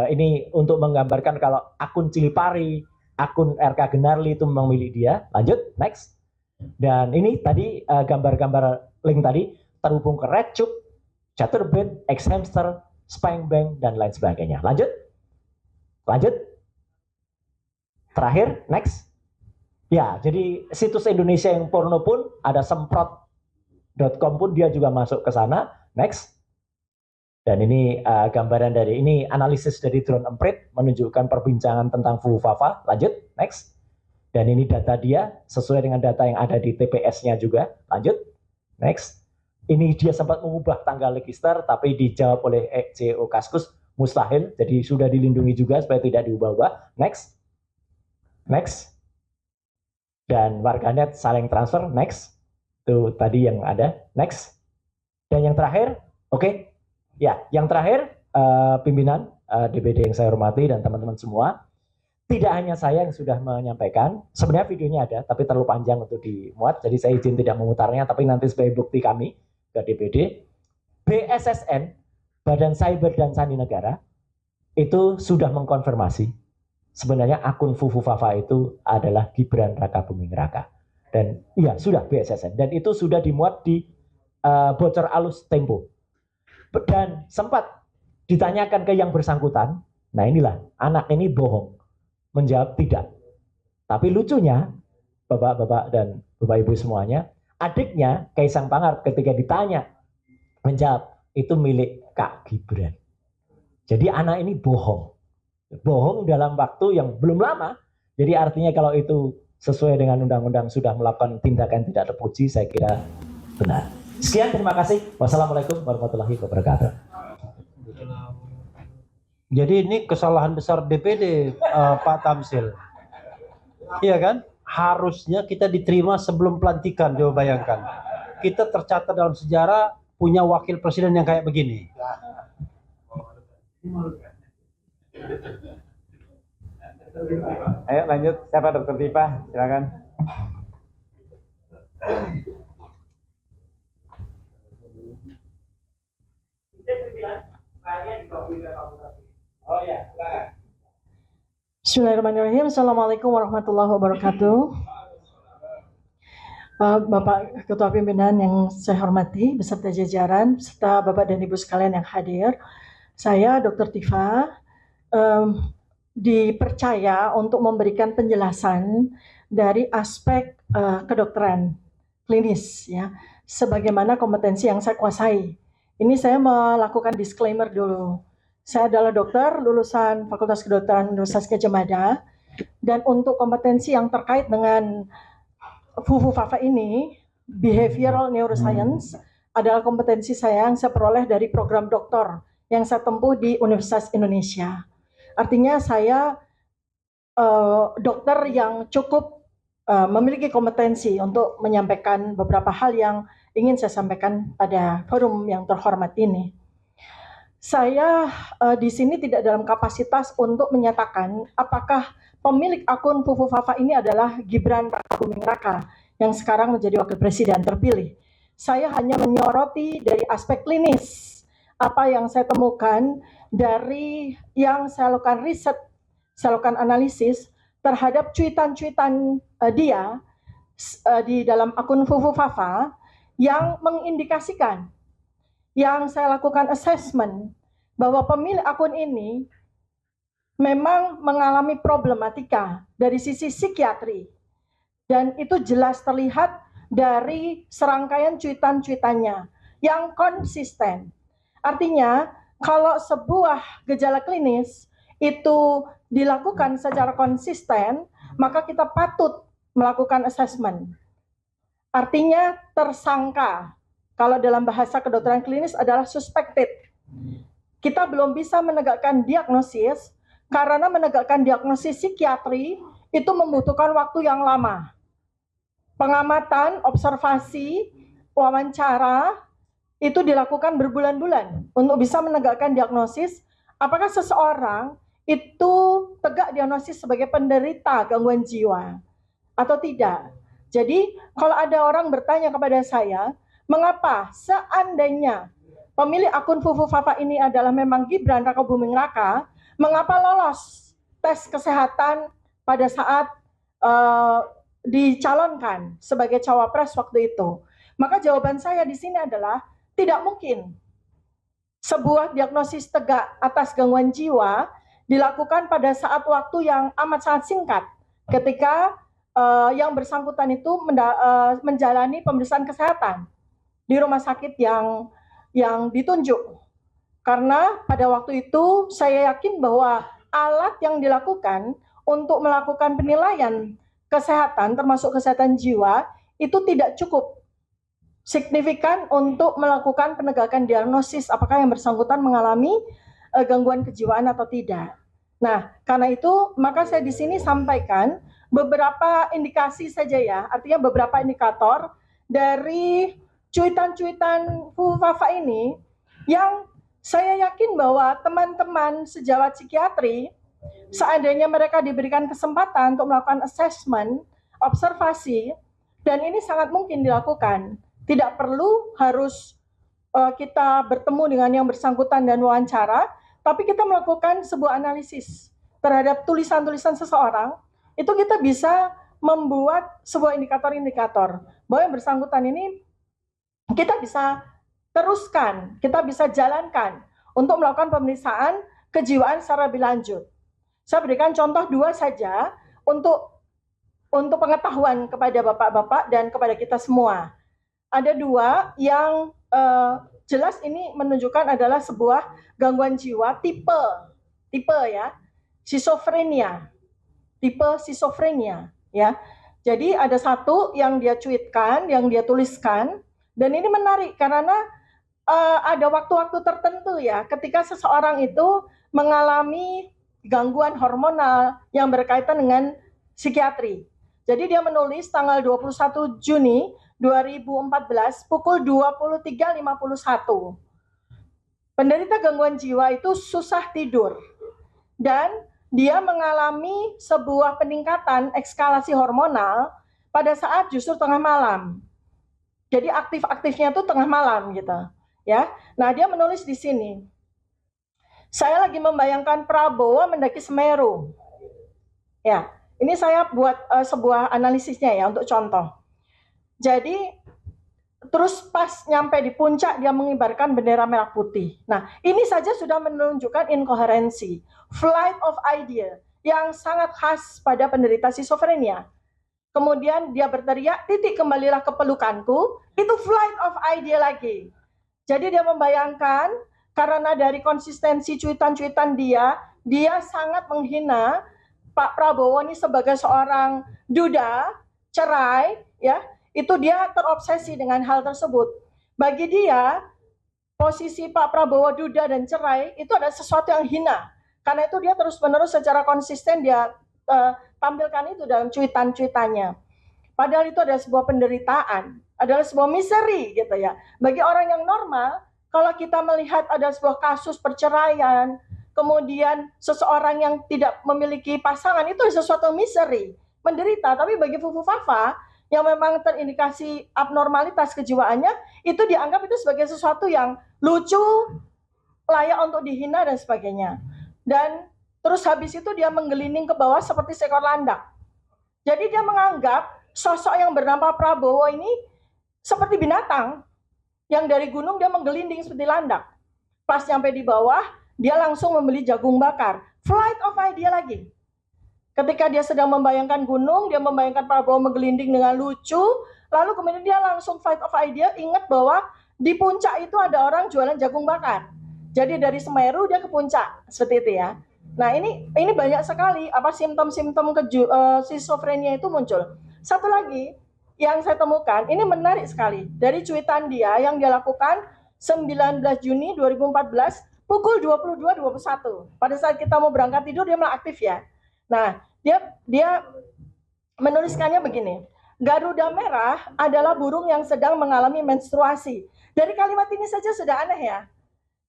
ini untuk menggambarkan kalau akun Cilipari, akun RK Genarli itu memang milik dia. Lanjut, next. Dan ini tadi gambar-gambar link tadi terhubung ke RedTube, Chaturbate, Xhamster, Spankbank, dan lain sebagainya. Lanjut. Lanjut. Terakhir, next. Ya, jadi situs Indonesia yang porno pun ada semprot.com pun dia juga masuk ke sana. Next. Dan ini gambaran dari, ini analisis dari drone emprit menunjukkan perbincangan tentang Fufufafa. Lanjut, next. Dan ini data dia sesuai dengan data yang ada di TPS-nya juga. Lanjut, next. Ini dia sempat mengubah tanggal register, tapi dijawab oleh CEO Kaskus, mustahil, jadi sudah dilindungi juga supaya tidak diubah-ubah. Next. Next. Dan warganet saling transfer. Next. Itu tadi yang ada. Next. Dan yang terakhir, oke. Ya, yang terakhir, pimpinan DPD yang saya hormati dan teman-teman semua. Tidak hanya saya yang sudah menyampaikan, sebenarnya videonya ada, tapi terlalu panjang untuk dimuat, jadi saya izin tidak memutarnya, tapi nanti sebagai bukti kami ke DPD, BSSN, Badan Cyber dan Sandi Negara, itu sudah mengkonfirmasi, sebenarnya akun Fufufafa itu adalah Gibran Raka Buming Raka. Dan iya, sudah BSSN, dan itu sudah dimuat di bocor alus Tempo. Dan sempat ditanyakan ke yang bersangkutan, nah inilah, anak ini bohong. Menjawab tidak. Tapi lucunya, bapak-bapak dan bapak-ibu semuanya, adiknya Kaisang Pangarep ketika ditanya menjawab itu milik Kak Gibran. Jadi anak ini bohong. Bohong dalam waktu yang belum lama. Jadi artinya kalau itu sesuai dengan undang-undang sudah melakukan tindakan tidak terpuji, saya kira benar. Sekian, terima kasih. Wassalamualaikum warahmatullahi wabarakatuh. Jadi ini kesalahan besar DPD, Pak Tamsil. Iya kan? Harusnya kita diterima sebelum pelantikan, coba bayangkan. Kita tercatat dalam sejarah punya wakil presiden yang kayak begini. Ayo lanjut, siapa Dokter Tifa? Silakan. Bismillahirrahmanirrahim. Assalamualaikum warahmatullahi wabarakatuh. Bapak Ketua Pimpinan yang saya hormati, beserta jajaran, serta Bapak dan Ibu sekalian yang hadir. Saya Dr. Tifa dipercaya untuk memberikan penjelasan dari aspek kedokteran klinis, ya, sebagaimana kompetensi yang saya kuasai. Ini saya melakukan disclaimer dulu. Saya adalah dokter lulusan Fakultas Kedokteran Universitas Gadjah Mada, dan untuk kompetensi yang terkait dengan Fufufafa ini, behavioral neuroscience, adalah kompetensi saya yang saya peroleh dari program doktor yang saya tempuh di Universitas Indonesia. Artinya saya dokter yang cukup memiliki kompetensi untuk menyampaikan beberapa hal yang ingin saya sampaikan pada forum yang terhormat ini. Saya di sini tidak dalam kapasitas untuk menyatakan apakah pemilik akun Fufufafa ini adalah Gibran Raka Buming Raka yang sekarang menjadi wakil presiden terpilih. Saya hanya menyoroti dari aspek klinis apa yang saya temukan dari yang saya lakukan riset, saya lakukan analisis terhadap cuitan-cuitan dia di dalam akun Fufufafa yang mengindikasikan, yang saya lakukan assessment bahwa pemilik akun ini memang mengalami problematika dari sisi psikiatri. Dan itu jelas terlihat dari serangkaian cuitan-cuitannya yang konsisten. Artinya, kalau sebuah gejala klinis itu dilakukan secara konsisten, maka kita patut melakukan assessment. Artinya tersangka. Kalau dalam bahasa kedokteran klinis adalah suspected. Kita belum bisa menegakkan diagnosis karena menegakkan diagnosis psikiatri itu membutuhkan waktu yang lama. Pengamatan, observasi, wawancara itu dilakukan berbulan-bulan untuk bisa menegakkan diagnosis apakah seseorang itu tegak diagnosis sebagai penderita gangguan jiwa atau tidak. Jadi kalau ada orang bertanya kepada saya, mengapa seandainya pemilik akun Fufu Fafa ini adalah memang Gibran Rakabuming Raka, mengapa lolos tes kesehatan pada saat dicalonkan sebagai cawapres waktu itu? Maka jawaban saya di sini adalah tidak mungkin sebuah diagnosis tegak atas gangguan jiwa dilakukan pada saat waktu yang amat sangat singkat ketika yang bersangkutan itu menjalani pemeriksaan kesehatan di rumah sakit yang ditunjuk. Karena pada waktu itu saya yakin bahwa alat yang dilakukan untuk melakukan penilaian kesehatan termasuk kesehatan jiwa itu tidak cukup signifikan untuk melakukan penegakan diagnosis apakah yang bersangkutan mengalami gangguan kejiwaan atau tidak. Nah, karena itu maka saya di sini sampaikan beberapa indikasi saja ya, artinya beberapa indikator dari cuitan-cuitan Fufu Fafa ini yang saya yakin bahwa teman-teman sejawat psikiatri seandainya mereka diberikan kesempatan untuk melakukan assessment, observasi, dan ini sangat mungkin dilakukan. Tidak perlu harus kita bertemu dengan yang bersangkutan dan wawancara, tapi kita melakukan sebuah analisis terhadap tulisan-tulisan seseorang, itu kita bisa membuat sebuah indikator-indikator bahwa yang bersangkutan ini kita bisa teruskan, kita bisa jalankan untuk melakukan pemeriksaan kejiwaan secara lebih lanjut. Saya berikan contoh 2 saja untuk pengetahuan kepada bapak-bapak dan kepada kita semua. Ada 2 yang jelas ini menunjukkan adalah sebuah gangguan jiwa tipe ya, schizophrenia, tipe schizophrenia ya. Jadi ada satu yang dia cuitkan, yang dia tuliskan, dan ini menarik karena ada waktu-waktu tertentu ya, ketika seseorang itu mengalami gangguan hormonal yang berkaitan dengan psikiatri. Jadi dia menulis tanggal 21 Juni 2014 pukul 23.51. Penderita gangguan jiwa itu susah tidur dan dia mengalami sebuah peningkatan ekskalasi hormonal pada saat justru tengah malam. Jadi aktif-aktifnya itu tengah malam gitu, ya. Nah, dia menulis di sini. Saya lagi membayangkan Prabowo mendaki Semeru. Ya, ini saya buat sebuah analisisnya ya untuk contoh. Jadi terus pas nyampe di puncak dia mengibarkan bendera merah putih. Nah, ini saja sudah menunjukkan inkoherensi, flight of idea yang sangat khas pada penderita schizophrenia. Kemudian dia berteriak, titik kembalilah ke pelukanku, itu flight of idea lagi. Jadi dia membayangkan karena dari konsistensi cuitan-cuitan dia sangat menghina Pak Prabowo ini sebagai seorang duda, cerai, ya, itu dia terobsesi dengan hal tersebut. Bagi dia, posisi Pak Prabowo duda dan cerai itu adalah sesuatu yang hina. Karena itu dia terus-menerus secara konsisten dia tampilkan itu dalam cuitan-cuitannya. Padahal itu adalah sebuah penderitaan, adalah sebuah misery gitu ya. Bagi orang yang normal, kalau kita melihat ada sebuah kasus perceraian, kemudian seseorang yang tidak memiliki pasangan, itu sesuatu misery, menderita. Tapi bagi Fufu Fafa, yang memang terindikasi abnormalitas kejiwaannya, itu dianggap itu sebagai sesuatu yang lucu, layak untuk dihina dan sebagainya. Dan terus habis itu dia menggelinding ke bawah seperti seekor landak. Jadi dia menganggap sosok yang bernama Prabowo ini seperti binatang, yang dari gunung dia menggelinding seperti landak. Pas sampai di bawah, dia langsung membeli jagung bakar. Flight of idea lagi. Ketika dia sedang membayangkan gunung, dia membayangkan Prabowo menggelinding dengan lucu, lalu kemudian dia langsung flight of idea, ingat bahwa di puncak itu ada orang jualan jagung bakar. Jadi dari Semeru dia ke puncak, seperti itu ya. Nah ini banyak sekali simptom-simptom skizofrenia itu muncul. Satu lagi yang saya temukan, ini menarik sekali. Dari cuitan dia yang dia lakukan 19 Juni 2014 pukul 22.21. Pada saat kita mau berangkat tidur dia malah aktif ya. Nah dia menuliskannya begini. Garuda merah adalah burung yang sedang mengalami menstruasi. Dari kalimat ini saja sudah aneh ya.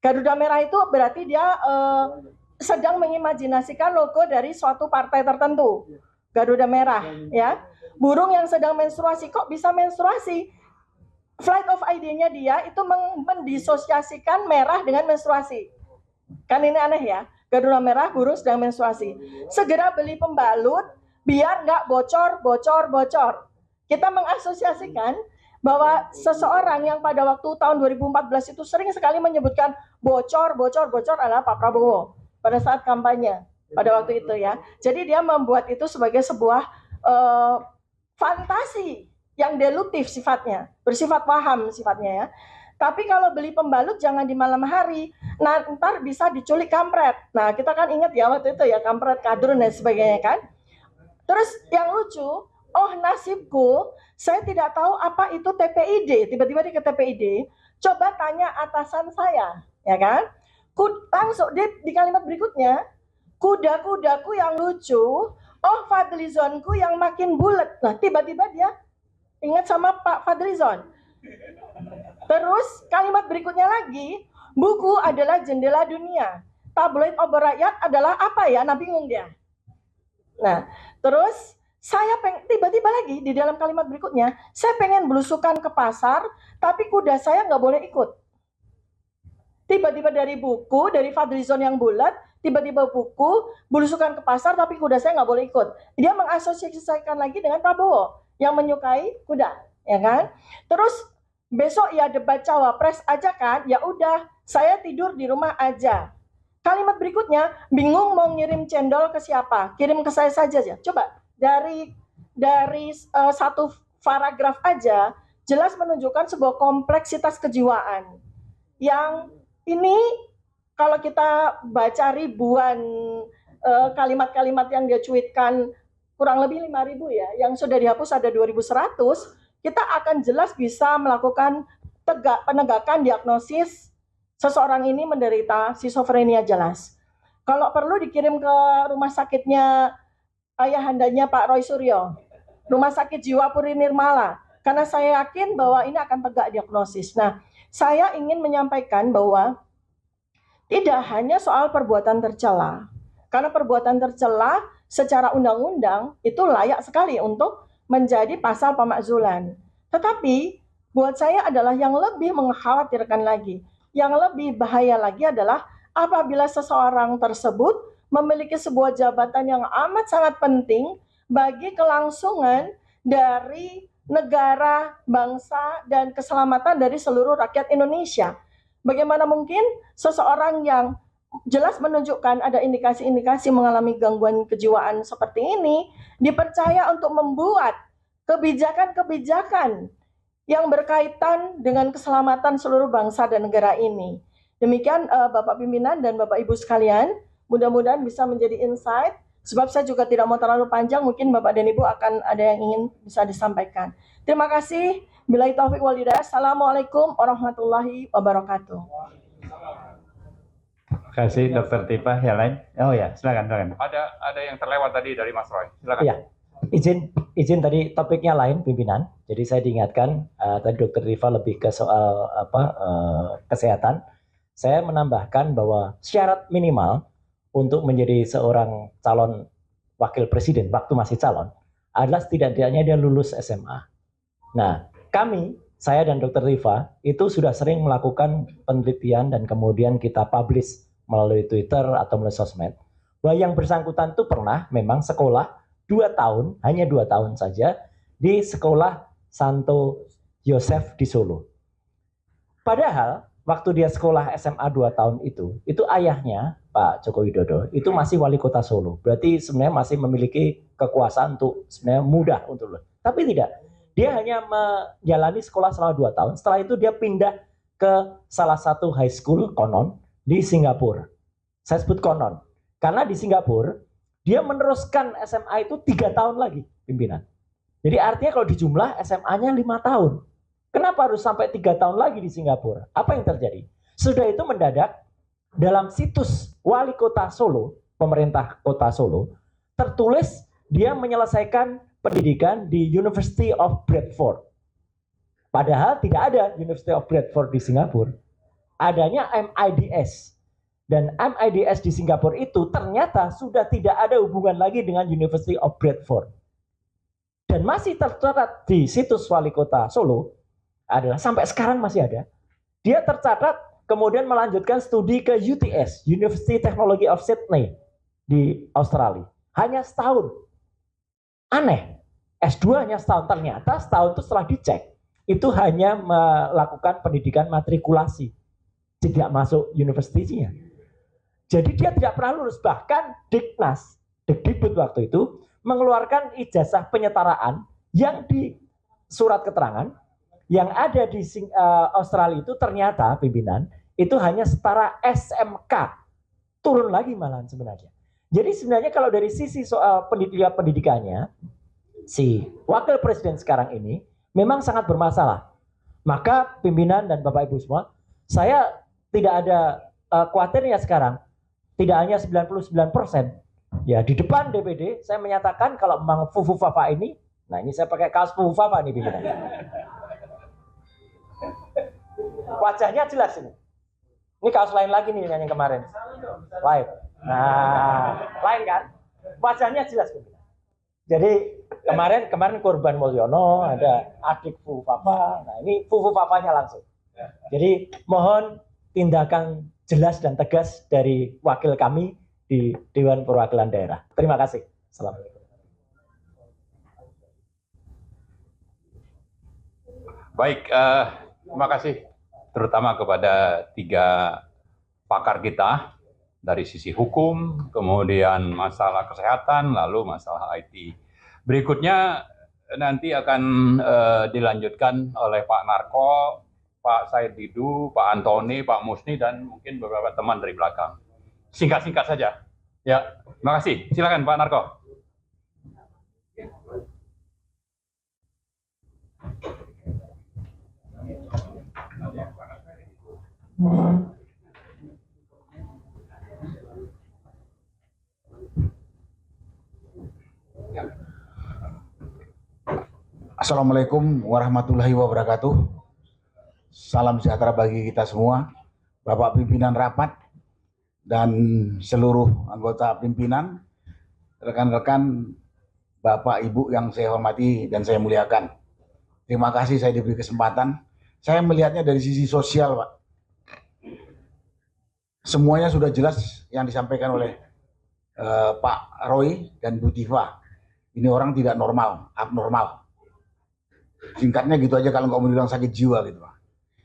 Garuda merah itu berarti dia sedang mengimajinasikan logo dari suatu partai tertentu. Garuda merah, ya. Burung yang sedang menstruasi, kok bisa menstruasi? Flight of idea-nya dia itu mendisosiasikan merah dengan menstruasi. Kan ini aneh ya. Garuda merah, burung sedang menstruasi. Segera beli pembalut biar nggak bocor. Kita mengasosiasikan bahwa seseorang yang pada waktu tahun 2014 itu sering sekali menyebutkan bocor adalah Pak Prabowo pada saat kampanye pada waktu itu ya. Jadi dia membuat itu sebagai sebuah fantasi yang deluktif sifatnya, bersifat paham sifatnya ya. Tapi kalau beli pembalut jangan di malam hari, nah ntar bisa diculik kampret. Nah kita kan ingat ya waktu itu ya, kampret, kadrun dan sebagainya kan. Terus yang lucu, oh nasibku, saya tidak tahu apa itu TPID. Tiba-tiba dia ke TPID, coba tanya atasan saya, ya kan? Langsung di kalimat berikutnya, kuda-kudaku yang lucu, oh Fadlizonku yang makin bulat. Nah tiba-tiba dia ingat sama Pak Fadlizon. Terus kalimat berikutnya lagi, buku adalah jendela dunia. Tabloid obor rakyat adalah apa ya? Nah bingung dia. Nah terus saya tiba-tiba lagi di dalam kalimat berikutnya, saya pengen belusukan ke pasar, tapi kuda saya nggak boleh ikut. Tiba-tiba dari buku, dari Fadlizon yang bulat, tiba-tiba buku, belusukan ke pasar, tapi kuda saya nggak boleh ikut. Dia mengasosiasikan lagi dengan Prabowo yang menyukai kuda, ya kan? Terus besok ya debat cawapres aja kan? Ya udah, saya tidur di rumah aja. Kalimat berikutnya, bingung mau ngirim cendol ke siapa? Kirim ke saya saja ya. Coba. Dari satu paragraf aja jelas menunjukkan sebuah kompleksitas kejiwaan yang ini kalau kita baca ribuan kalimat-kalimat yang dia cuitkan, kurang lebih 5.000 ya, yang sudah dihapus ada 2.100, kita akan jelas bisa melakukan penegakan diagnosis seseorang ini menderita skizofrenia jelas. Kalau perlu dikirim ke rumah sakitnya ayahandanya Pak Roy Suryo, Rumah Sakit Jiwa Puri Nirmala, karena saya yakin bahwa ini akan tegak diagnosis. Nah, saya ingin menyampaikan bahwa tidak hanya soal perbuatan tercela, karena perbuatan tercela secara undang-undang itu layak sekali untuk menjadi pasal pemakzulan. Tetapi buat saya adalah yang lebih mengkhawatirkan lagi, yang lebih bahaya lagi adalah apabila seseorang tersebut memiliki sebuah jabatan yang amat sangat penting bagi kelangsungan dari negara, bangsa, dan keselamatan dari seluruh rakyat Indonesia. Bagaimana mungkin seseorang yang jelas menunjukkan ada indikasi-indikasi mengalami gangguan kejiwaan seperti ini dipercaya untuk membuat kebijakan-kebijakan yang berkaitan dengan keselamatan seluruh bangsa dan negara ini. Demikian Bapak Pimpinan dan Bapak Ibu sekalian, mudah-mudahan bisa menjadi insight, sebab saya juga tidak mau terlalu panjang, mungkin Bapak dan Ibu akan ada yang ingin bisa disampaikan. Terima kasih. Billahi taufiq wal hidayah. Assalamualaikum warahmatullahi wabarakatuh. Terima kasih Dr. Tipa. Yang lain? Oh ya, silakan. Ada yang terlewat tadi dari Mas Roy. Silakan. Iya. Izin tadi topiknya lain pimpinan. Jadi saya diingatkan tadi Dr. Tipa lebih ke soal kesehatan. Saya menambahkan bahwa syarat minimal untuk menjadi seorang calon wakil presiden waktu masih calon adalah setidaknya dia lulus SMA. Nah, saya dan Dr. Rifa itu sudah sering melakukan penelitian dan kemudian kita publish melalui Twitter atau melalui sosmed bahwa yang bersangkutan itu pernah memang sekolah 2 tahun, hanya 2 tahun saja di sekolah Santo Yosef di Solo. Padahal waktu dia sekolah SMA 2 tahun itu ayahnya Pak Joko Widodo itu masih wali kota Solo. Berarti sebenarnya masih memiliki kekuasaan untuk sebenarnya mudah untuk loh. Tapi tidak. Dia hanya menjalani sekolah selama 2 tahun. Setelah itu dia pindah ke salah satu high school konon di Singapura. Saya sebut konon. Karena di Singapura dia meneruskan SMA itu 3 tahun lagi pimpinan. Jadi artinya kalau dijumlah SMA-nya 5 tahun. Kenapa harus sampai 3 tahun lagi di Singapura? Apa yang terjadi? Sudah itu mendadak dalam situs wali kota Solo, pemerintah kota Solo, tertulis dia menyelesaikan pendidikan di University of Bradford. Padahal tidak ada University of Bradford di Singapura. Adanya MIDS. Dan MIDS di Singapura itu ternyata sudah tidak ada hubungan lagi dengan University of Bradford. Dan masih tercatat di situs wali kota Solo, adalah sampai sekarang masih ada. Dia tercatat kemudian melanjutkan studi ke UTS, University Technology of Sydney di Australia. Hanya setahun. Aneh. S2-nya setahun. Ternyata setahun itu setelah dicek, itu hanya melakukan pendidikan matrikulasi. Tidak masuk universitinya. Jadi dia tidak pernah lulus. Bahkan Diknas, Dikdikbud waktu itu, mengeluarkan ijazah penyetaraan yang di surat keterangan yang ada di Australia itu ternyata pimpinan itu hanya setara SMK, turun lagi malahan sebenarnya. Jadi sebenarnya kalau dari sisi soal pendidikannya, si wakil presiden sekarang ini memang sangat bermasalah. Maka pimpinan dan Bapak Ibu semua, saya tidak ada khawatirnya sekarang, tidak hanya 99%. Ya di depan DPD saya menyatakan kalau memang Fufu Fafa ini, nah ini saya pakai kaos Fufu Fafa nih pimpinan. Wajahnya jelas ini. Ini kaos lain lagi nih yang kemarin. Lain. Nah, lain kan? Wajahnya jelas pimpinan. Jadi kemarin Kurban Mulyono, ada adik Fufu Fafa. Nah, ini Fufu Fafanya langsung. Jadi mohon tindakan jelas dan tegas dari wakil kami di Dewan Perwakilan Daerah. Terima kasih. Assalamualaikum. Baik, terima kasih terutama kepada 3 pakar kita dari sisi hukum, kemudian masalah kesehatan, lalu masalah IT. Berikutnya nanti akan dilanjutkan oleh Pak Narko, Pak Said Didu, Pak Antoni, Pak Musni, dan mungkin beberapa teman dari belakang. Singkat-singkat saja. Ya, terima kasih. Silakan Pak Narko. Assalamualaikum warahmatullahi wabarakatuh. Salam sejahtera bagi kita semua, Bapak pimpinan rapat dan seluruh anggota pimpinan, rekan-rekan, Bapak Ibu yang saya hormati dan saya muliakan. Terima kasih saya diberi kesempatan. Saya melihatnya dari sisi sosial, Pak. Semuanya sudah jelas yang disampaikan oleh Pak Roy dan Bu Tifa. Ini orang tidak normal, abnormal. Singkatnya gitu aja kalau nggak mau bilang sakit jiwa gitu, Pak.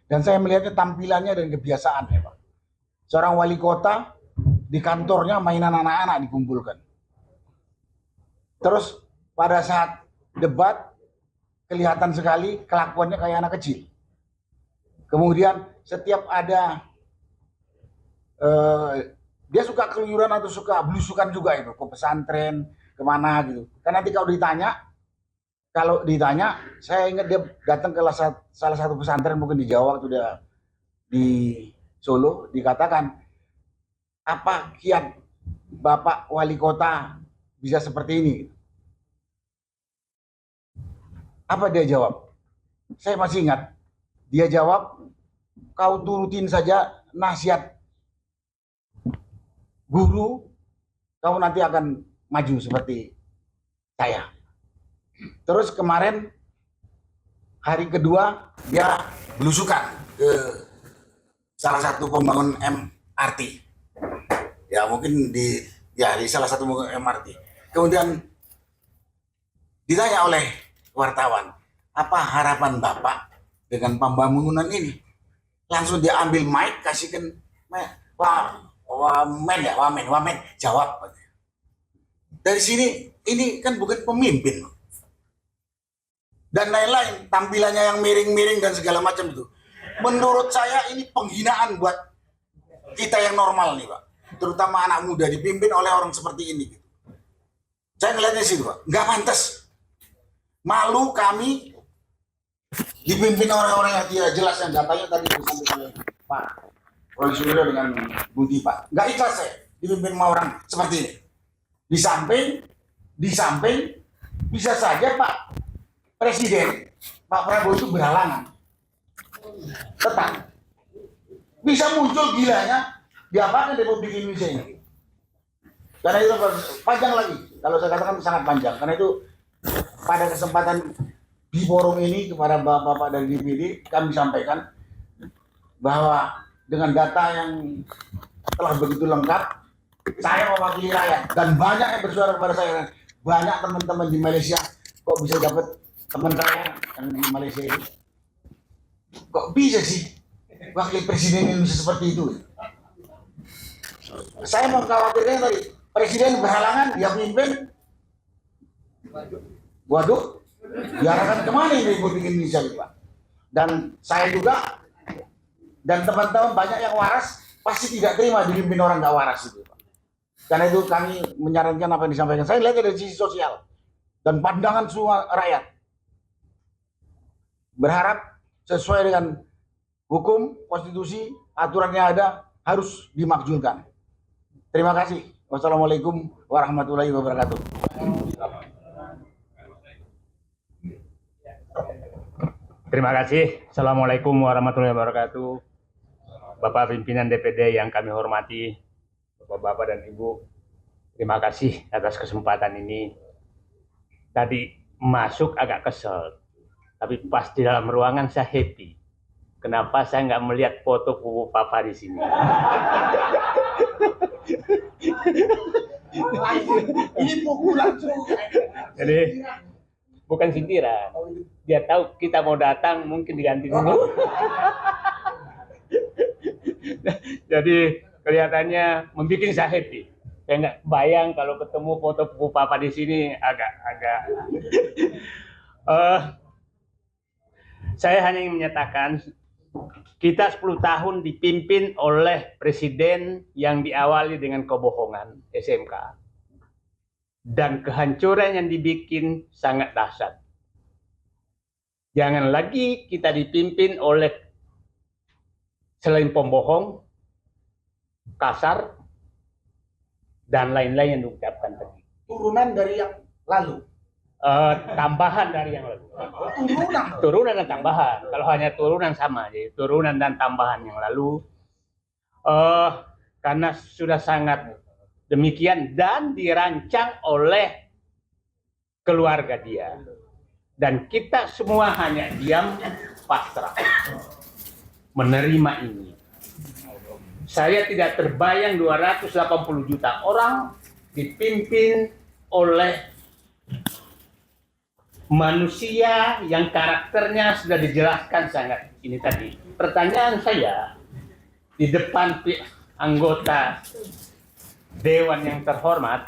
Dan saya melihatnya tampilannya dan kebiasaannya, Pak. Seorang wali kota di kantornya mainan anak-anak dikumpulkan. Terus pada saat debat kelihatan sekali kelakuannya kayak anak kecil. Kemudian setiap ada dia suka keluyuran atau suka belusukan juga itu ke pesantren kemana gitu. Kan nanti kalau ditanya, saya ingat dia datang ke salah satu pesantren mungkin di Jawa waktu dia di Solo, dikatakan apa kiat Bapak Wali Kota bisa seperti ini? Apa dia jawab? Saya masih ingat. Dia jawab, kau turutin saja nasihat guru, kau nanti akan maju seperti saya. Terus kemarin hari kedua dia belusukan ke salah satu pembangun MRT. Ya mungkin di salah satu pembangun MRT. Kemudian ditanya oleh wartawan, apa harapan Bapak dengan pembangunan ini? langsung dia ambil mic, kasihkan, wamen, jawab. Dari sini, ini kan bukan pemimpin. Dan lain-lain, tampilannya yang miring-miring dan segala macam itu. Menurut saya ini penghinaan buat kita yang normal nih Pak. Terutama anak muda dipimpin oleh orang seperti ini. Saya ngeliatnya sih Pak, nggak pantas. Malu kami dipimpin orang-orang yang tidak jelas, yang datanya tadi disampaikan oleh Pak Roy Suryo dengan Budi Pak. Nggak ikhlas saya dipimpin sama orang seperti ini. Di samping bisa saja Pak Presiden, Pak Prabowo itu berhalangan. Tetap bisa muncul gilanya diapakan Republik Indonesia ini. Karena itu panjang lagi. Kalau saya katakan sangat panjang. Karena itu pada kesempatan di forum ini kepada bapak-bapak dari DPD kami sampaikan bahwa dengan data yang telah begitu lengkap, saya mewakili rakyat dan banyak yang bersuara kepada saya. Banyak teman-teman di Malaysia kok bisa dapat teman saya yang di Malaysia ini. Kok bisa sih wakil presiden Indonesia seperti itu? Saya mengkhawatirkan tadi presiden berhalangan, dia pimpin. Waduh, diarahkan kemana ini Republik Indonesia Pak? Dan saya juga dan teman-teman banyak yang waras pasti tidak terima dipimpin orang nggak waras itu Pak. Karena itu kami menyarankan apa yang disampaikan. Saya lihat dari sisi sosial dan pandangan semua rakyat. Berharap sesuai dengan hukum, konstitusi, aturan yang ada harus dimakzulkan. Terima kasih. Wassalamualaikum warahmatullahi wabarakatuh. Terima kasih. Assalamualaikum warahmatullahi wabarakatuh. Bapak pimpinan DPD yang kami hormati, Bapak-bapak dan Ibu, terima kasih atas kesempatan ini. Tadi masuk agak kesel, tapi pas di dalam ruangan saya happy. Kenapa saya nggak melihat foto Pupu Papa di sini? Ini pukul langsung. Jadi bukan sindiran. Dia tahu kita mau datang, mungkin diganti dulu. Jadi kelihatannya membuat saya happy. Saya nggak bayang kalau ketemu foto Pupu Papa di sini agak. Saya hanya ingin menyatakan kita 10 tahun dipimpin oleh presiden yang diawali dengan kebohongan SMK dan kehancuran yang dibikin sangat dahsyat. Jangan lagi kita dipimpin oleh selain pembohong, kasar, dan lain-lain yang diucapkan tadi. Turunan dari yang lalu. Tambahan dari yang lalu. Turunan dan tambahan. Kalau hanya turunan sama, jadi turunan dan tambahan yang lalu. Karena sudah sangat demikian dan dirancang oleh keluarga dia. Dan kita semua hanya diam pasrah menerima ini. Saya tidak terbayang 280 juta orang dipimpin oleh manusia yang karakternya sudah dijelaskan sangat ini tadi. Pertanyaan saya di depan anggota Dewan yang terhormat,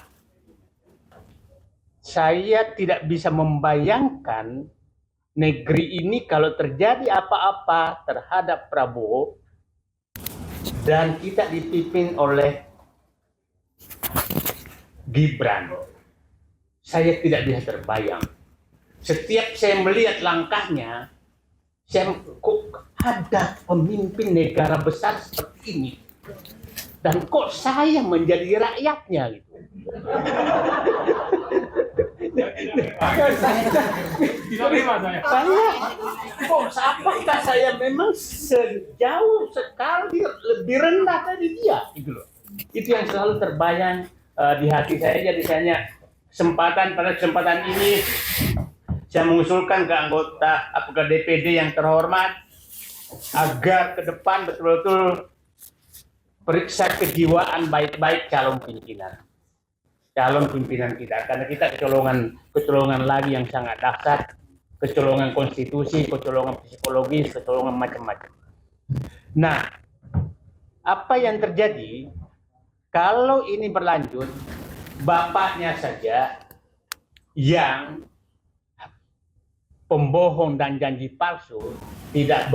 saya tidak bisa membayangkan negeri ini kalau terjadi apa-apa terhadap Prabowo dan kita dipimpin oleh Gibran. Saya tidak bisa terbayang. Setiap saya melihat langkahnya, saya kok ada pemimpin negara besar seperti ini, dan kok saya menjadi rakyatnya gitu. Apakah saya memang sejauh sekali lebih rendah dari dia? Gitu loh. Itu yang selalu terbayang di hati saya. Jadi pada kesempatan ini saya mengusulkan ke anggota ke DPD yang terhormat agar ke depan betul-betul periksa kejiwaan baik-baik calon pimpinan kita, karena kita kecolongan lagi yang sangat dahsyat, kecolongan konstitusi, kecolongan psikologis, kecolongan macam-macam. Nah, apa yang terjadi kalau ini berlanjut, bapaknya saja yang pembohong dan janji palsu tidak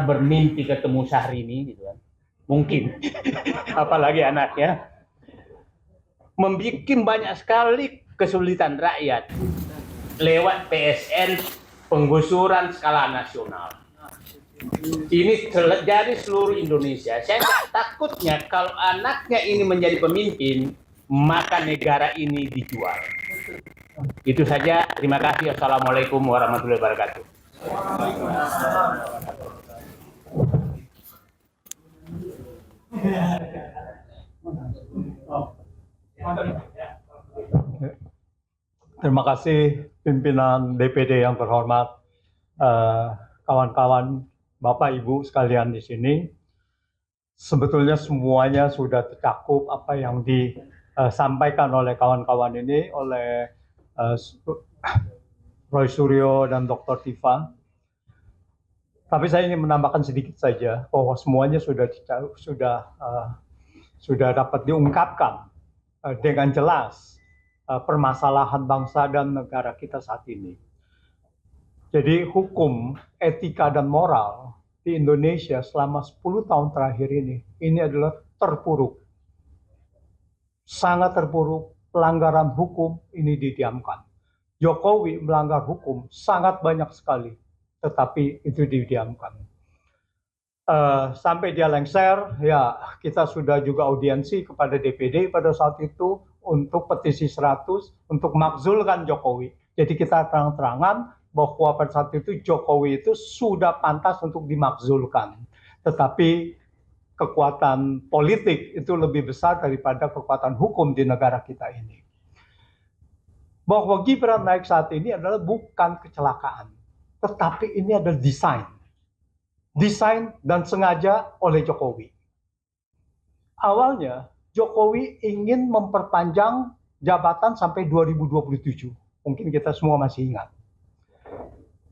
bermimpi ketemu Syahrini gitu kan. Mungkin apalagi anaknya membuat banyak sekali kesulitan rakyat lewat PSN penggusuran skala nasional. Ini terjadi seluruh Indonesia. Saya takutnya kalau anaknya ini menjadi pemimpin, maka negara ini dijual. Itu saja. Terima kasih. Assalamualaikum warahmatullahi wabarakatuh. Terima kasih pimpinan DPD yang terhormat, kawan-kawan, Bapak Ibu sekalian di sini. Sebetulnya semuanya sudah tercakup apa yang disampaikan oleh kawan-kawan ini, oleh Roy Suryo dan Dr. Tifa. Tapi saya ingin menambahkan sedikit saja bahwa semuanya sudah dapat diungkapkan dengan jelas permasalahan bangsa dan negara kita saat ini. Jadi hukum, etika, dan moral di Indonesia selama 10 tahun terakhir ini adalah terpuruk. Sangat terpuruk, pelanggaran hukum ini didiamkan. Jokowi melanggar hukum sangat banyak sekali, tetapi itu didiamkan. Sampai dia lengser, ya kita sudah juga audiensi kepada DPD pada saat itu untuk petisi 100 untuk makzulkan Jokowi. Jadi kita terang-terangan bahwa pada saat itu Jokowi itu sudah pantas untuk dimakzulkan. Tetapi kekuatan politik itu lebih besar daripada kekuatan hukum di negara kita ini. Bahwa Gibran naik saat ini adalah bukan kecelakaan, tetapi ini adalah desain. Desain dan sengaja oleh Jokowi. Awalnya Jokowi ingin memperpanjang jabatan sampai 2027. Mungkin kita semua masih ingat.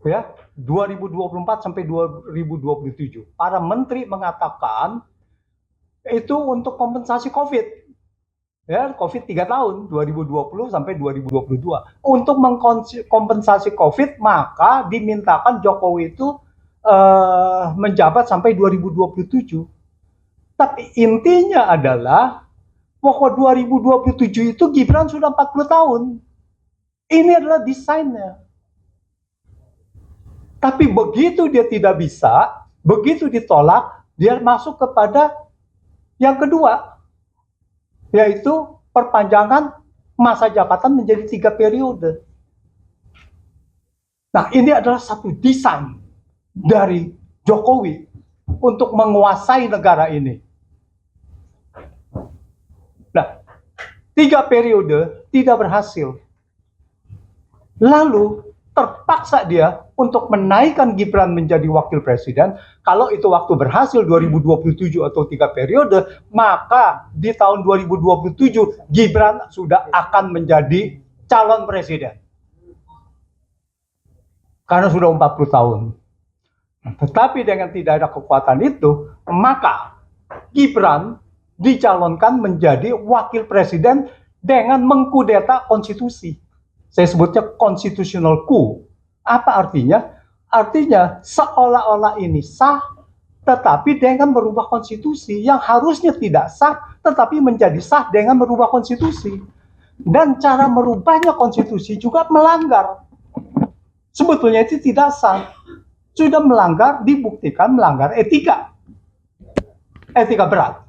Ya, 2024 sampai 2027. Para menteri mengatakan itu untuk kompensasi COVID. Ya, COVID 3 tahun, 2020 sampai 2022. Untuk mengkompensasi COVID, maka dimintakan Jokowi itu menjabat sampai 2027. Tapi intinya adalah bahwa 2027 itu Gibran sudah 40 tahun. Ini adalah desainnya. Tapi begitu dia tidak bisa, begitu ditolak, dia masuk kepada yang kedua, yaitu perpanjangan masa jabatan menjadi 3 periode. Nah, ini adalah satu desain dari Jokowi untuk menguasai negara ini. Nah, 3 periode tidak berhasil. Lalu terpaksa dia untuk menaikkan Gibran menjadi wakil presiden. Kalau itu waktu berhasil 2027 atau 3 periode, maka di tahun 2027 Gibran sudah akan menjadi calon presiden. Karena sudah 40 tahun. Tetapi dengan tidak ada kekuatan itu, maka Gibran dicalonkan menjadi wakil presiden dengan mengkudeta konstitusi. Saya sebutnya constitutional coup. Apa artinya? Artinya seolah-olah ini sah, tetapi dengan merubah konstitusi yang harusnya tidak sah, tetapi menjadi sah dengan merubah konstitusi. Dan cara merubahnya konstitusi juga melanggar. Sebetulnya itu tidak sah. Sudah melanggar, dibuktikan melanggar etika. Etika berat.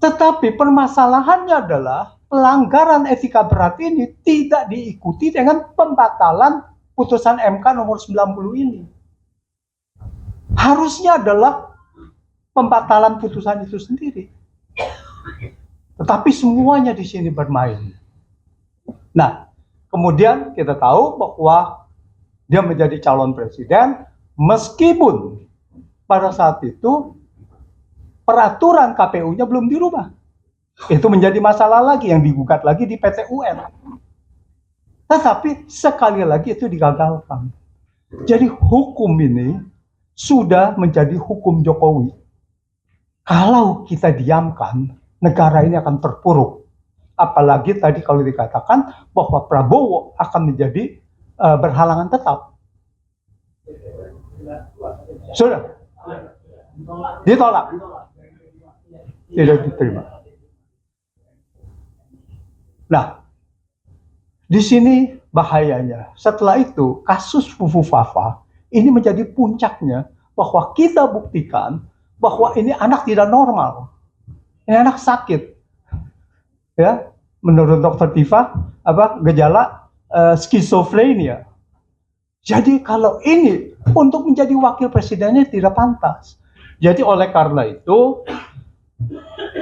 Tetapi permasalahannya adalah pelanggaran etika berat ini tidak diikuti dengan pembatalan putusan MK nomor 90 ini. Harusnya adalah pembatalan putusan itu sendiri. Tetapi semuanya di sini bermain. Nah, kemudian kita tahu bahwa dia menjadi calon presiden meskipun pada saat itu peraturan KPU-nya belum dirubah. Itu menjadi masalah lagi yang digugat lagi di PT UN. Tetapi sekali lagi itu digagalkan. Jadi hukum ini sudah menjadi hukum Jokowi. Kalau kita diamkan, negara ini akan terpuruk. Apalagi tadi kalau dikatakan bahwa Prabowo akan menjadi berhalangan tetap. Sudah ditolak, tidak diterima. Nah, di sini bahayanya. Setelah itu kasus Fufu Fafa ini menjadi puncaknya, bahwa kita buktikan bahwa ini anak tidak normal, ini anak sakit. Ya, menurut Dokter Tifa, gejala skizofrenia. Jadi kalau ini untuk menjadi wakil presidennya tidak pantas. Jadi oleh karena itu,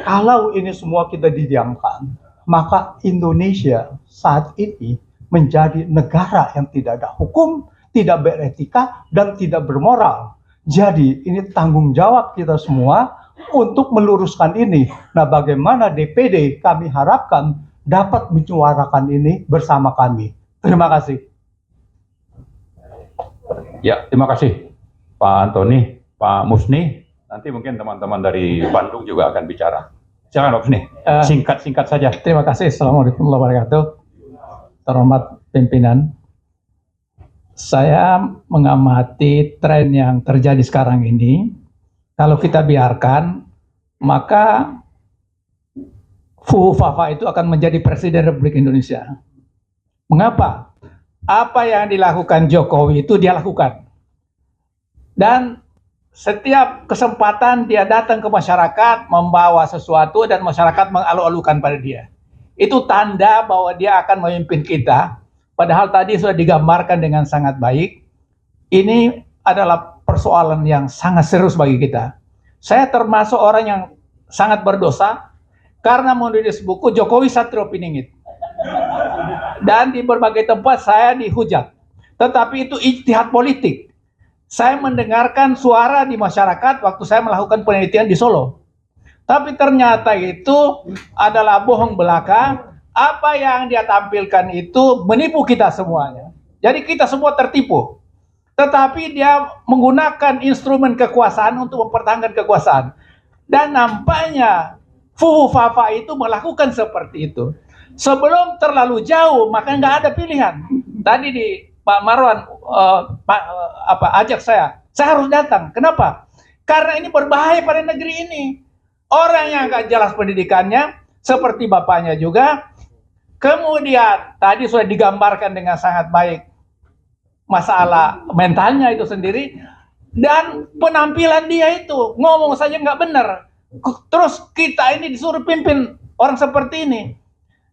kalau ini semua kita didiamkan, maka Indonesia saat ini menjadi negara yang tidak ada hukum, tidak beretika, dan tidak bermoral. Jadi ini tanggung jawab kita semua untuk meluruskan ini. Nah, bagaimana DPD kami harapkan dapat menyuarakan ini bersama kami. Terima kasih. Ya, terima kasih Pak Antoni, Pak Musni. Nanti mungkin teman-teman dari Bandung juga akan bicara. Silakan Pak Musni, singkat-singkat saja. Terima kasih. Assalamualaikum warahmatullahi wabarakatuh. Terhormat pimpinan, saya mengamati tren yang terjadi sekarang ini. Kalau kita biarkan, maka Fufu Fafa itu akan menjadi Presiden Republik Indonesia. Mengapa? Apa yang dilakukan Jokowi itu dia lakukan. Dan setiap kesempatan dia datang ke masyarakat membawa sesuatu dan masyarakat mengalu-alukan pada dia. Itu tanda bahwa dia akan memimpin kita. Padahal tadi sudah digambarkan dengan sangat baik. Ini adalah persoalan yang sangat serius bagi kita. Saya termasuk orang yang sangat berdosa karena menulis buku Jokowi Satrio Piningit. Dan di berbagai tempat saya dihujat. Tetapi itu ijtihad politik. Saya mendengarkan suara di masyarakat waktu saya melakukan penelitian di Solo. Tapi ternyata itu adalah bohong belaka. Apa yang dia tampilkan itu menipu kita semuanya. Jadi kita semua tertipu. Tetapi dia menggunakan instrumen kekuasaan untuk mempertahankan kekuasaan. Dan nampaknya Fufu Fafa itu melakukan seperti itu. Sebelum terlalu jauh, maka nggak ada pilihan. Tadi di Pak Marwan ajak saya harus datang. Kenapa? Karena ini berbahaya pada negeri ini. Orang yang nggak jelas pendidikannya, seperti bapaknya juga. Kemudian tadi sudah digambarkan dengan sangat baik masalah mentalnya itu sendiri, dan penampilan dia itu ngomong saja nggak benar. Terus kita ini disuruh pimpin orang seperti ini.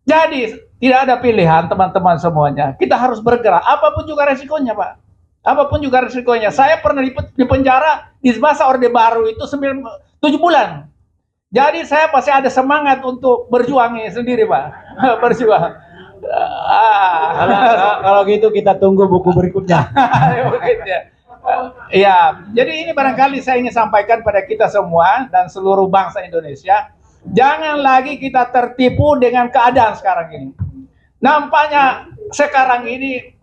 Jadi tidak ada pilihan teman-teman semuanya. Kita harus bergerak. Apapun juga resikonya, Pak. Apapun juga resikonya. Saya pernah di penjara di masa Orde Baru itu 7 bulan. Jadi saya pasti ada semangat untuk berjuang sendiri, Pak. Berjuang. Kalau gitu kita tunggu buku berikutnya. Ya, jadi ini barangkali saya ingin sampaikan pada kita semua dan seluruh bangsa Indonesia. Jangan lagi kita tertipu dengan keadaan sekarang ini. Nampaknya sekarang ini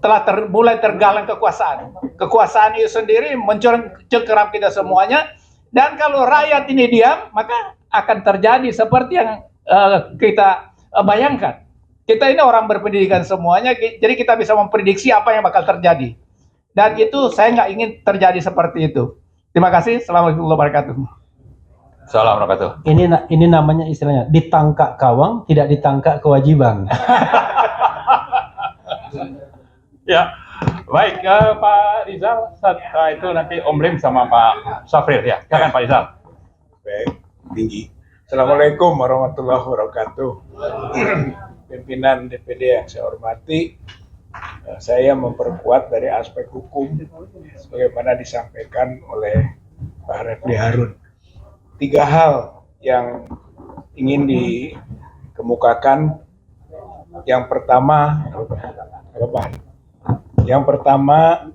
telah mulai tergalang kekuasaan. Kekuasaan itu sendiri mencengkeram kita semuanya. Dan kalau rakyat ini diam, maka akan terjadi seperti yang kita bayangkan. Kita ini orang berpendidikan semuanya, jadi kita bisa memprediksi apa yang bakal terjadi. Dan itu saya nggak ingin terjadi seperti itu. Terima kasih. Assalamualaikum warahmatullahi wabarakatuh. Assalamualaikum. Ini namanya istilahnya ditangkap kawang, tidak ditangkap kewajiban. Ya, baik Pak Rizal, setelah itu nanti Om Lim sama Pak Safril ya. Silakan Pak Rizal. Baik, tinggi. Assalamualaikum warahmatullahi wabarakatuh. Pimpinan DPD yang saya hormati, saya memperkuat dari aspek hukum sebagaimana disampaikan oleh Pak Refli Harun. 3 hal yang ingin dikemukakan. Yang pertama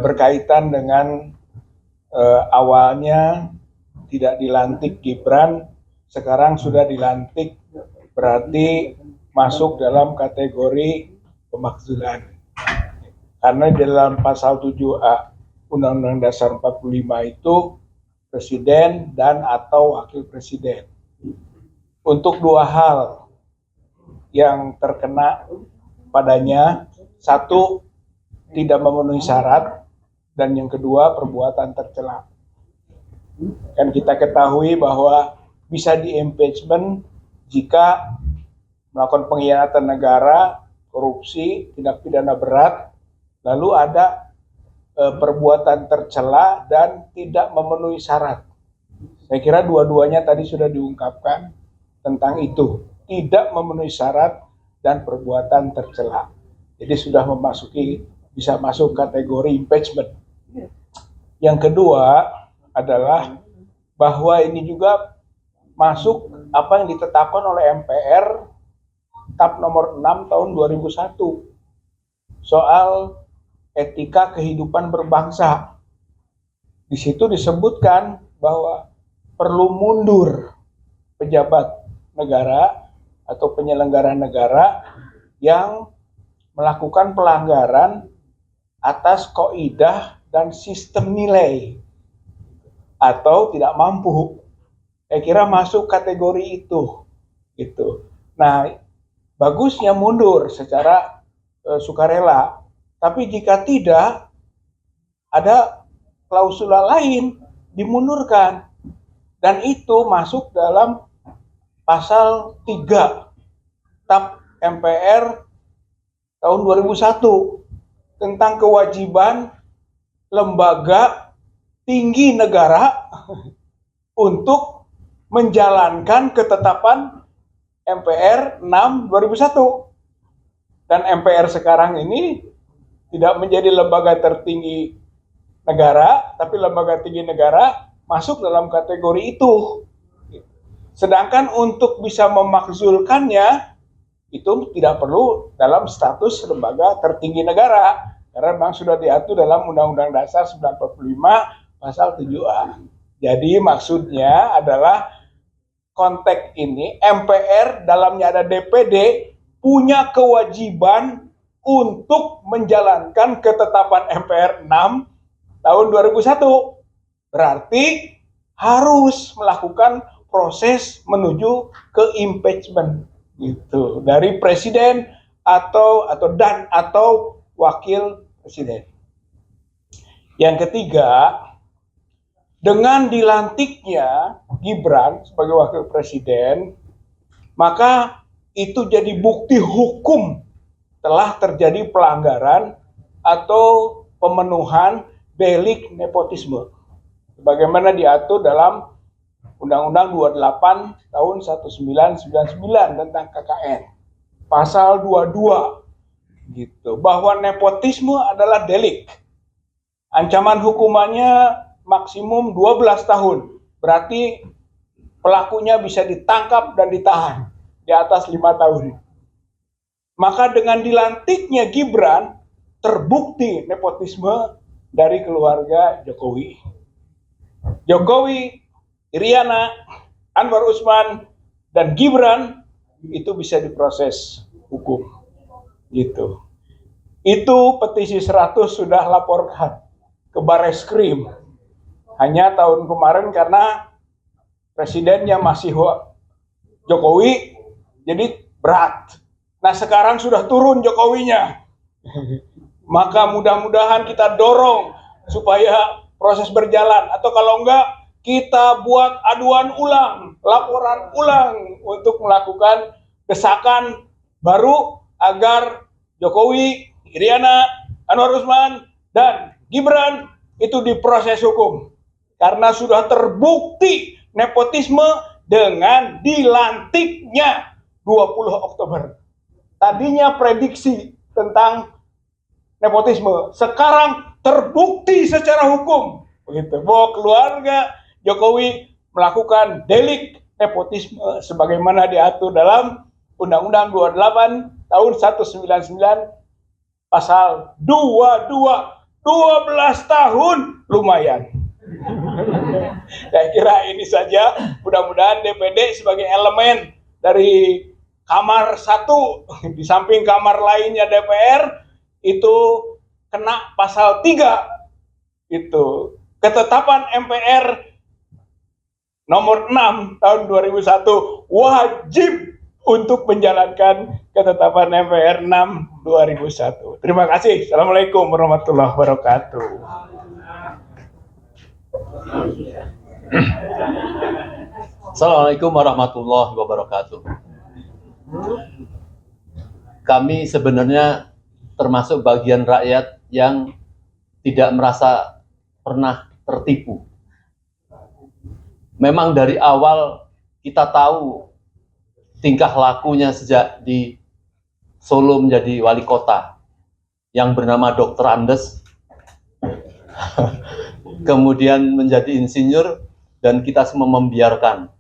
berkaitan dengan awalnya tidak dilantik Gibran, sekarang sudah dilantik, berarti masuk dalam kategori pemakzulan. Karena di dalam pasal 7A Undang-Undang Dasar 45 itu presiden dan atau wakil presiden. Untuk dua hal yang terkena padanya, satu tidak memenuhi syarat, dan yang kedua perbuatan tercela. Kan kita ketahui bahwa bisa di-impeachment jika melakukan pengkhianatan negara, korupsi, tindak pidana berat, lalu ada perbuatan tercela dan tidak memenuhi syarat. Saya kira dua-duanya tadi sudah diungkapkan tentang itu, tidak memenuhi syarat dan perbuatan tercela. Jadi sudah bisa masuk kategori impeachment. Yang kedua adalah bahwa ini juga masuk apa yang ditetapkan oleh MPR TAP nomor 6 tahun 2001 soal etika kehidupan berbangsa. Di situ disebutkan bahwa perlu mundur pejabat negara atau penyelenggara negara yang melakukan pelanggaran atas kaidah dan sistem nilai atau tidak mampu. Saya kira masuk kategori itu. Gitu. Nah, bagusnya mundur secara sukarela. Tapi jika tidak, ada klausula lain dimundurkan. Dan itu masuk dalam pasal 3 TAP MPR tahun 2001 tentang kewajiban lembaga tinggi negara untuk menjalankan ketetapan MPR 6 2001. Dan MPR sekarang ini tidak menjadi lembaga tertinggi negara, tapi lembaga tinggi negara masuk dalam kategori itu. Sedangkan untuk bisa memakzulkannya, itu tidak perlu dalam status lembaga tertinggi negara. Karena memang sudah diatur dalam Undang-Undang Dasar 1945 pasal 7A. Jadi maksudnya adalah konteks ini MPR dalamnya ada DPD punya kewajiban untuk menjalankan ketetapan MPR 6 tahun 2001. Berarti harus melakukan proses menuju ke impeachment gitu dari presiden atau wakil presiden. Yang ketiga, dengan dilantiknya Gibran sebagai wakil presiden, maka itu jadi bukti hukum telah terjadi pelanggaran atau pemenuhan delik nepotisme. Sebagaimana diatur dalam Undang-Undang 28 tahun 1999 tentang KKN. Pasal 22 gitu, bahwa nepotisme adalah delik. Ancaman hukumannya maksimum 12 tahun. Berarti pelakunya bisa ditangkap dan ditahan di atas 5 tahun. Maka dengan dilantiknya Gibran, terbukti nepotisme dari keluarga Jokowi. Jokowi, Iriana, Anwar Usman, dan Gibran itu bisa diproses hukum. Gitu. Itu petisi 100 sudah laporkan ke Barreskrim. Hanya tahun kemarin karena presidennya masih Jokowi, jadi berat. Nah sekarang sudah turun Jokowinya. Maka mudah-mudahan kita dorong supaya proses berjalan. Atau kalau enggak, kita buat aduan ulang, laporan ulang untuk melakukan desakan baru agar Jokowi, Iriana, Anwar Usman, dan Gibran itu diproses hukum. Karena sudah terbukti nepotisme dengan dilantiknya 20 Oktober. Tadinya prediksi tentang nepotisme, sekarang terbukti secara hukum. Begitu. Bahwa keluarga Jokowi melakukan delik nepotisme sebagaimana diatur dalam Undang-Undang 28 tahun 1999 pasal 22, 12 tahun lumayan. Saya kira ini saja, mudah-mudahan DPD sebagai elemen dari kamar satu di samping kamar lainnya DPR itu kena pasal 3 itu ketetapan MPR nomor 6 tahun 2001 wajib untuk menjalankan ketetapan MPR 6 2001. Terima kasih. Assalamualaikum warahmatullahi wabarakatuh. Assalamualaikum warahmatullahi wabarakatuh. Kami sebenarnya termasuk bagian rakyat yang tidak merasa pernah tertipu. Memang dari awal kita tahu tingkah lakunya sejak di Solo menjadi wali kota yang bernama Dr. Andes, kemudian menjadi insinyur, dan kita semua membiarkan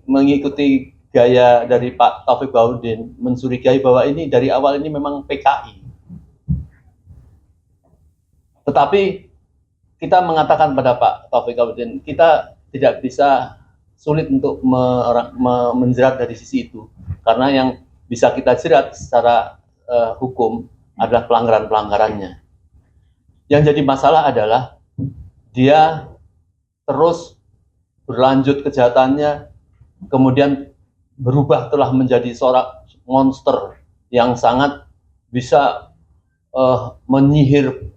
mengikuti gaya dari Pak Taufik Baharudin, mencurigai bahwa ini dari awal ini memang PKI. Tetapi kita mengatakan pada Pak Taufik Baharudin, kita tidak bisa, sulit untuk menjerat dari sisi itu, karena yang bisa kita jerat secara hukum adalah pelanggaran-pelanggarannya. Yang jadi masalah adalah dia terus berlanjut kejahatannya, kemudian berubah telah menjadi seorang monster yang sangat bisa menyihir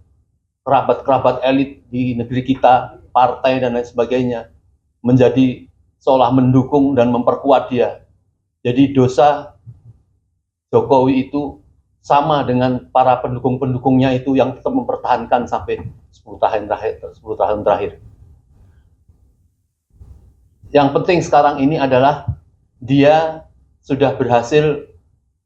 kerabat-kerabat elit di negeri kita, partai dan lain sebagainya, menjadi seolah mendukung dan memperkuat dia. Jadi dosa Jokowi itu sama dengan para pendukung-pendukungnya itu yang tetap mempertahankan sampai 10 tahun terakhir. Yang penting sekarang ini adalah dia sudah berhasil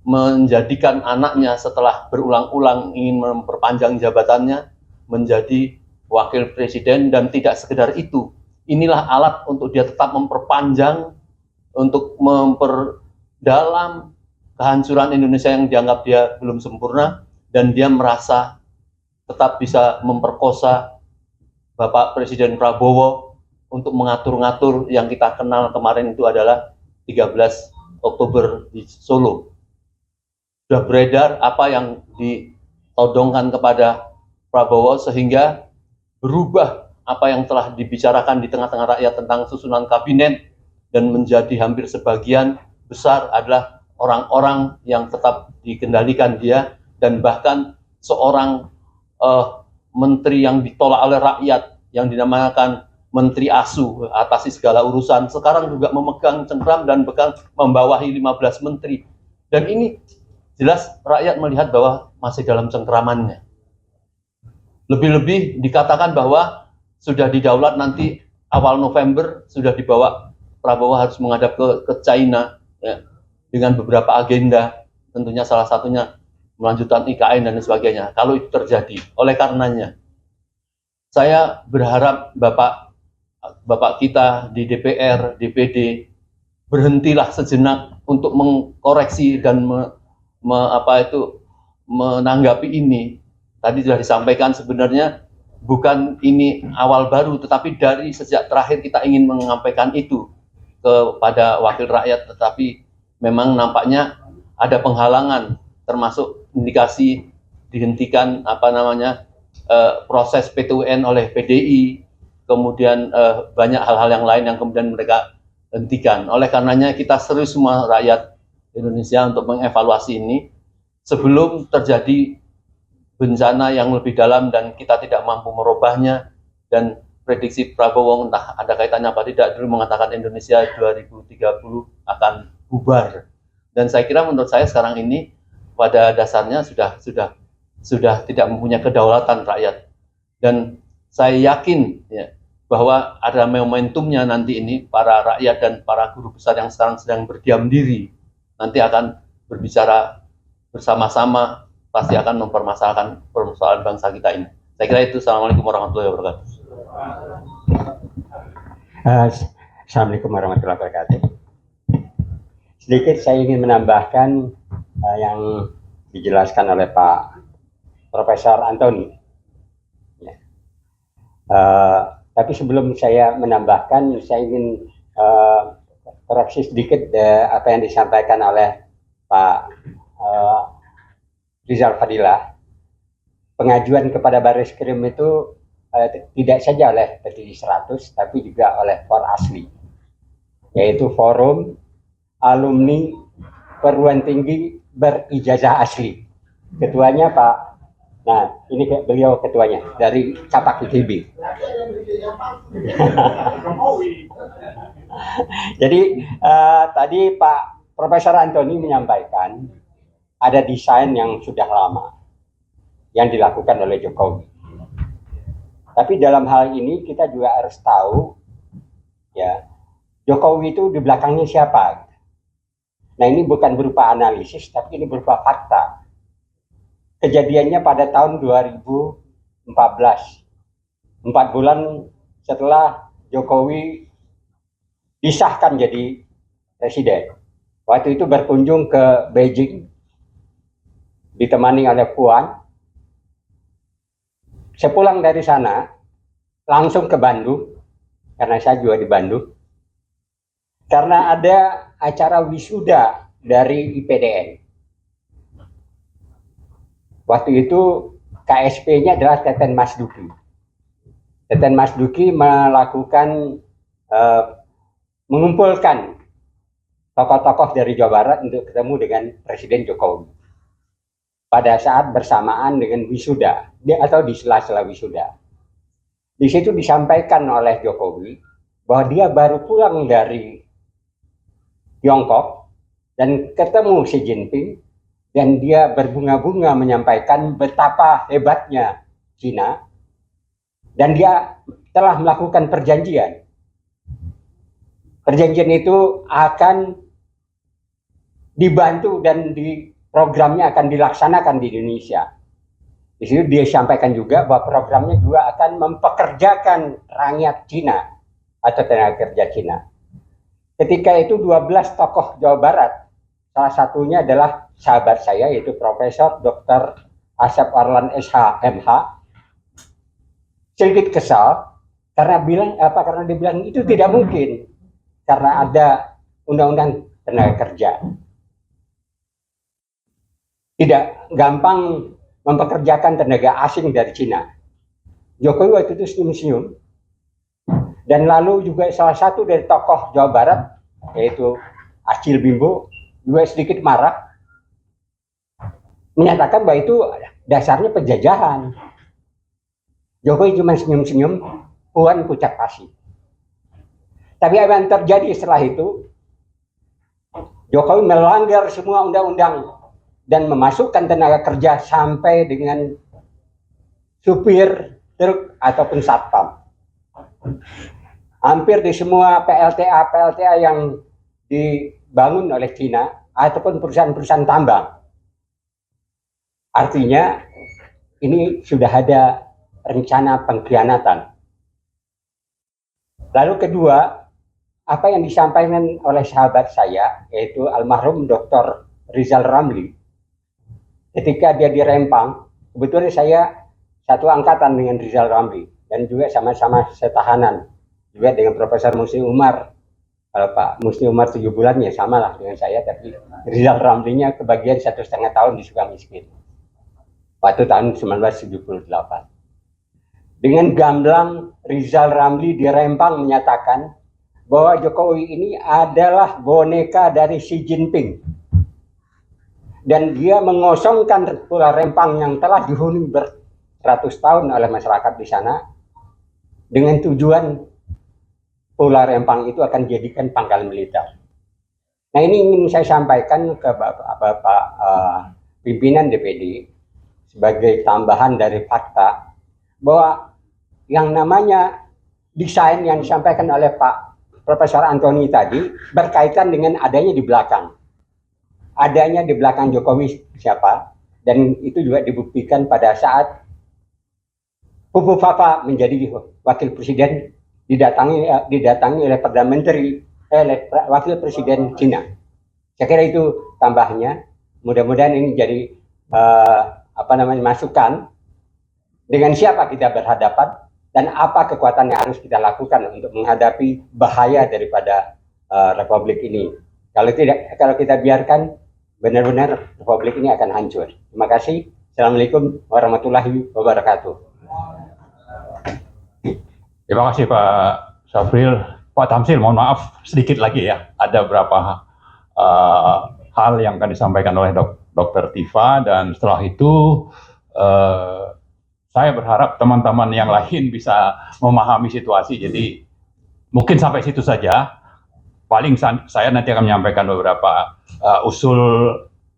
menjadikan anaknya setelah berulang-ulang ingin memperpanjang jabatannya menjadi wakil presiden, dan tidak sekedar itu. Inilah alat untuk dia tetap memperpanjang, untuk memperdalam kehancuran Indonesia yang dianggap dia belum sempurna, dan dia merasa tetap bisa memperkosa Bapak Presiden Prabowo untuk mengatur-ngatur yang kita kenal kemarin itu adalah 13 Oktober di Solo. Sudah beredar apa yang ditodongkan kepada Prabowo sehingga berubah apa yang telah dibicarakan di tengah-tengah rakyat tentang susunan kabinet, dan menjadi hampir sebagian besar adalah orang-orang yang tetap dikendalikan dia, dan bahkan seorang menteri yang ditolak oleh rakyat yang dinamakan Menteri ASU, atasi segala urusan, sekarang juga memegang cengkram dan bahkan membawahi 15 menteri. Dan ini jelas rakyat melihat bahwa masih dalam cengkramannya. Lebih-lebih dikatakan bahwa sudah didaulat nanti awal November, sudah dibawa Prabowo harus menghadap ke China ya, dengan beberapa agenda, tentunya salah satunya melanjutkan IKN dan sebagainya. Kalau itu terjadi, oleh karenanya saya berharap Bapak kita di DPR, DPD berhentilah sejenak untuk mengkoreksi dan menanggapi ini. Tadi sudah disampaikan sebenarnya bukan ini awal baru, tetapi dari sejak terakhir kita ingin menyampaikan itu kepada wakil rakyat, tetapi memang nampaknya ada penghalangan, termasuk indikasi dihentikan proses PT-UN oleh PDI, kemudian banyak hal-hal yang lain yang kemudian mereka hentikan. Oleh karenanya kita seru semua rakyat Indonesia untuk mengevaluasi ini sebelum terjadi bencana yang lebih dalam dan kita tidak mampu merubahnya. Dan prediksi Prabowo entah ada kaitannya apa tidak, dulu mengatakan Indonesia 2030 akan bubar. Dan saya kira menurut saya sekarang ini pada dasarnya sudah tidak mempunyai kedaulatan rakyat. Dan saya yakin ya, bahwa ada momentumnya nanti ini, para rakyat dan para guru besar yang sekarang sedang berdiam diri nanti akan berbicara bersama-sama, pasti akan mempermasalahkan persoalan bangsa kita ini. Saya kira itu. Assalamualaikum warahmatullahi wabarakatuh. Assalamualaikum warahmatullahi wabarakatuh. Sedikit saya ingin menambahkan yang dijelaskan oleh Pak Profesor Antoni. Ya. Tapi sebelum saya menambahkan, saya ingin koreksi sedikit apa yang disampaikan oleh Pak Rizal Fadilah. pengajuan kepada Barreskrim itu tidak saja oleh petisi 100 tapi juga oleh FOR asli, yaitu Forum Alumni Perguruan Tinggi Berijazah Asli. Ketuanya Pak, nah ini beliau ketuanya dari Capak ITB. Jadi tadi Pak Profesor Antoni menyampaikan ada desain yang sudah lama yang dilakukan oleh Jokowi. Tapi dalam hal ini kita juga harus tahu, ya, Jokowi itu di belakangnya siapa. Nah ini bukan berupa analisis, tapi ini berupa fakta. Kejadiannya pada tahun 2014, 4 bulan setelah Jokowi disahkan jadi presiden. Waktu itu berkunjung ke Beijing, ditemani oleh Puan. Sepulang dari sana, langsung ke Bandung, karena saya juga di Bandung. Karena ada acara wisuda dari IPDN. Waktu itu KSP-nya adalah Teten Mas Duki. Teten Mas Duki melakukan, mengumpulkan tokoh-tokoh dari Jawa Barat untuk ketemu dengan Presiden Jokowi. Pada saat bersamaan dengan wisuda, atau di sela-sela wisuda. Di situ disampaikan oleh Jokowi bahwa dia baru pulang dari Tiongkok dan ketemu Xi Jinping, dan dia berbunga-bunga menyampaikan betapa hebatnya Cina, dan dia telah melakukan perjanjian. Perjanjian itu akan dibantu dan programnya akan dilaksanakan di Indonesia. Di situ dia sampaikan juga bahwa programnya juga akan mempekerjakan rakyat Cina atau tenaga kerja Cina. Ketika itu 12 tokoh Jawa Barat, salah satunya adalah sahabat saya yaitu Profesor Dr. Asep Arlan SH MH, sedikit kesal karena dia bilang itu tidak mungkin karena ada undang-undang tenaga kerja. Tidak gampang mempekerjakan tenaga asing dari Cina. Jokowi waktu itu senyum-senyum. Dan lalu juga salah satu dari tokoh Jawa Barat, yaitu Acil Bimbo, juga sedikit marah. Menyatakan bahwa itu dasarnya penjajahan. Jokowi cuma senyum-senyum, Puan pucat pasi. Tapi apa yang terjadi setelah itu, Jokowi melanggar semua undang-undang dan memasukkan tenaga kerja sampai dengan supir truk ataupun satpam. Hampir di semua PLTA yang dibangun oleh Cina ataupun perusahaan-perusahaan tambang. Artinya ini sudah ada rencana pengkhianatan. Lalu kedua, apa yang disampaikan oleh sahabat saya yaitu almarhum Dr. Rizal Ramli. Ketika dia di Rempang, kebetulan saya satu angkatan dengan Rizal Ramli dan juga sama-sama setahanan juga dengan Profesor Musni Umar. Kalau Pak Musni Umar 7 bulan ya sama lah dengan saya, tapi Rizal Ramlinya kebagian 1,5 tahun di Sukamiskin waktu tahun 1978. Dengan gamblang Rizal Ramli di Rempang menyatakan bahwa Jokowi ini adalah boneka dari Xi Jinping. Dan dia mengosongkan Pulau Rempang yang telah dihuni beratus tahun oleh masyarakat di sana dengan tujuan Pulau Rempang itu akan dijadikan pangkalan militer. Nah ini ingin saya sampaikan ke Bapak pimpinan DPD sebagai tambahan dari fakta bahwa yang namanya desain yang disampaikan oleh Pak Profesor Antoni tadi berkaitan dengan adanya di belakang. Adanya di belakang Jokowi siapa, dan itu juga dibuktikan pada saat Fufu Fafa menjadi wakil presiden didatangi oleh Perdana Menteri wakil presiden Cina. Saya kira itu tambahnya. Mudah-mudahan ini jadi masukan dengan siapa kita berhadapan dan apa kekuatan yang harus kita lakukan untuk menghadapi bahaya daripada republik ini. Kalau kita biarkan, benar-benar republik ini akan hancur. Terima kasih. Assalamualaikum warahmatullahi wabarakatuh. Terima kasih Pak Syafril. Pak Tamsil, mohon maaf sedikit lagi ya. Ada beberapa hal yang akan disampaikan oleh Dr. Tifa, dan setelah itu saya berharap teman-teman yang lain bisa memahami situasi. Jadi mungkin sampai situ saja. Paling saya nanti akan menyampaikan beberapa usul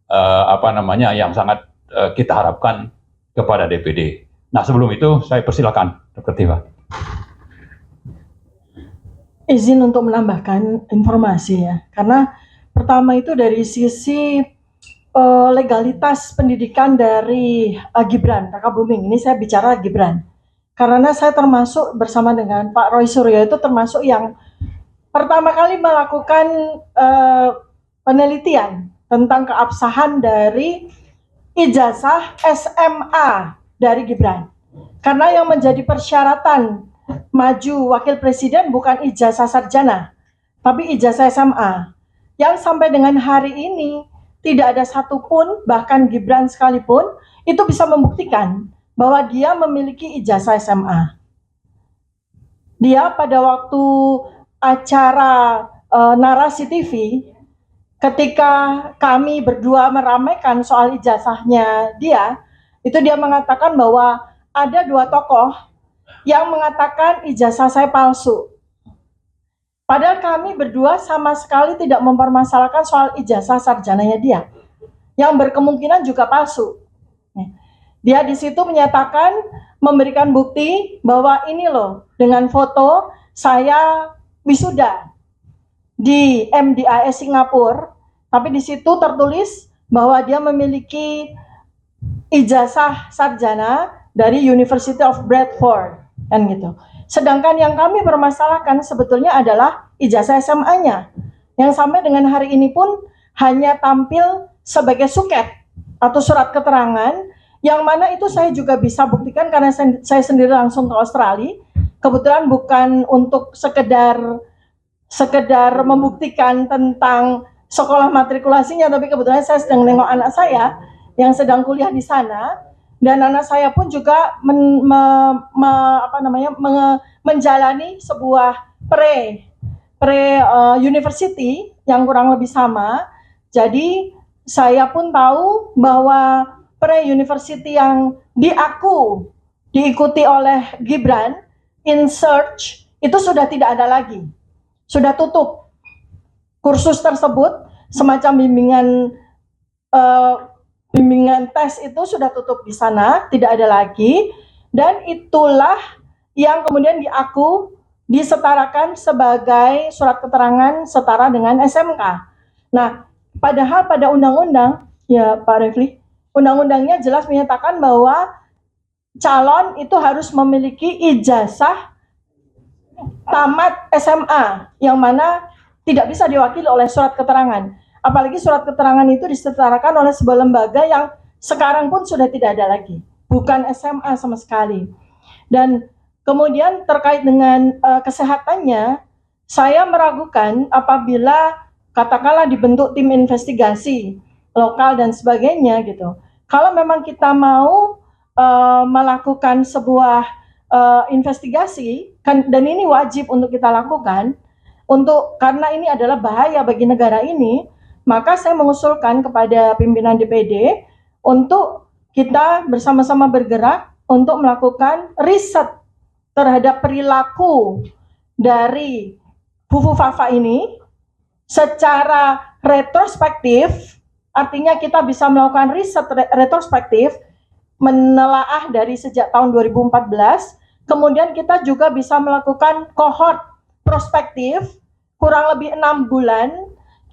yang sangat kita harapkan kepada DPD. Nah, sebelum itu saya persilakan Dr. Tifa. Izin untuk menambahkan informasi ya, karena pertama itu dari sisi legalitas pendidikan dari Gibran Rakabuming. Ini saya bicara Gibran, karena saya termasuk bersama dengan Pak Roy Suryo itu termasuk yang pertama kali melakukan penelitian tentang keabsahan dari ijazah SMA dari Gibran. Karena yang menjadi persyaratan maju wakil presiden bukan ijazah sarjana, tapi ijazah SMA. Yang sampai dengan hari ini tidak ada satupun, bahkan Gibran sekalipun, itu bisa membuktikan bahwa dia memiliki ijazah SMA. Dia pada waktu acara Narasi TV, ketika kami berdua meramaikan soal ijazahnya dia, itu dia mengatakan bahwa ada dua tokoh yang mengatakan ijazah saya palsu. Padahal kami berdua sama sekali tidak mempermasalahkan soal ijazah sarjananya dia, yang berkemungkinan juga palsu. Dia di situ menyatakan, memberikan bukti bahwa ini loh, dengan foto saya wisuda di MDIS Singapura, tapi di situ tertulis bahwa dia memiliki ijazah sarjana dari University of Bradford, kan gitu. Sedangkan yang kami permasalahkan sebetulnya adalah ijazah SMA-nya, yang sampai dengan hari ini pun hanya tampil sebagai suket atau surat keterangan, yang mana itu saya juga bisa buktikan karena saya sendiri langsung ke Australia. Kebetulan bukan untuk sekedar membuktikan tentang sekolah matrikulasinya, tapi kebetulan saya sedang nengok anak saya yang sedang kuliah di sana. Dan anak saya pun juga menjalani sebuah pre-university yang kurang lebih sama. Jadi saya pun tahu bahwa pre-university yang diikuti oleh Gibran, In Search, itu sudah tidak ada lagi. Sudah tutup. Kursus tersebut, semacam bimbingan tes itu sudah tutup di sana, tidak ada lagi, dan itulah yang kemudian disetarakan sebagai surat keterangan setara dengan SMK. Nah, padahal pada undang-undang, ya Pak Refli, undang-undangnya jelas menyatakan bahwa calon itu harus memiliki ijazah tamat SMA, yang mana tidak bisa diwakili oleh surat keterangan. Apalagi surat keterangan itu disetarakan oleh sebuah lembaga yang sekarang pun sudah tidak ada lagi, bukan SMA sama sekali. Dan kemudian terkait dengan kesehatannya, saya meragukan apabila katakanlah dibentuk tim investigasi lokal dan sebagainya gitu. Kalau memang kita mau melakukan sebuah investigasi, dan ini wajib untuk kita lakukan, karena ini adalah bahaya bagi negara ini, maka saya mengusulkan kepada pimpinan DPD untuk kita bersama-sama bergerak untuk melakukan riset terhadap perilaku dari Fufu Fafa ini secara retrospektif. Artinya kita bisa melakukan riset retrospektif, menelaah dari sejak tahun 2014, kemudian kita juga bisa melakukan kohort prospektif, kurang lebih 6 bulan,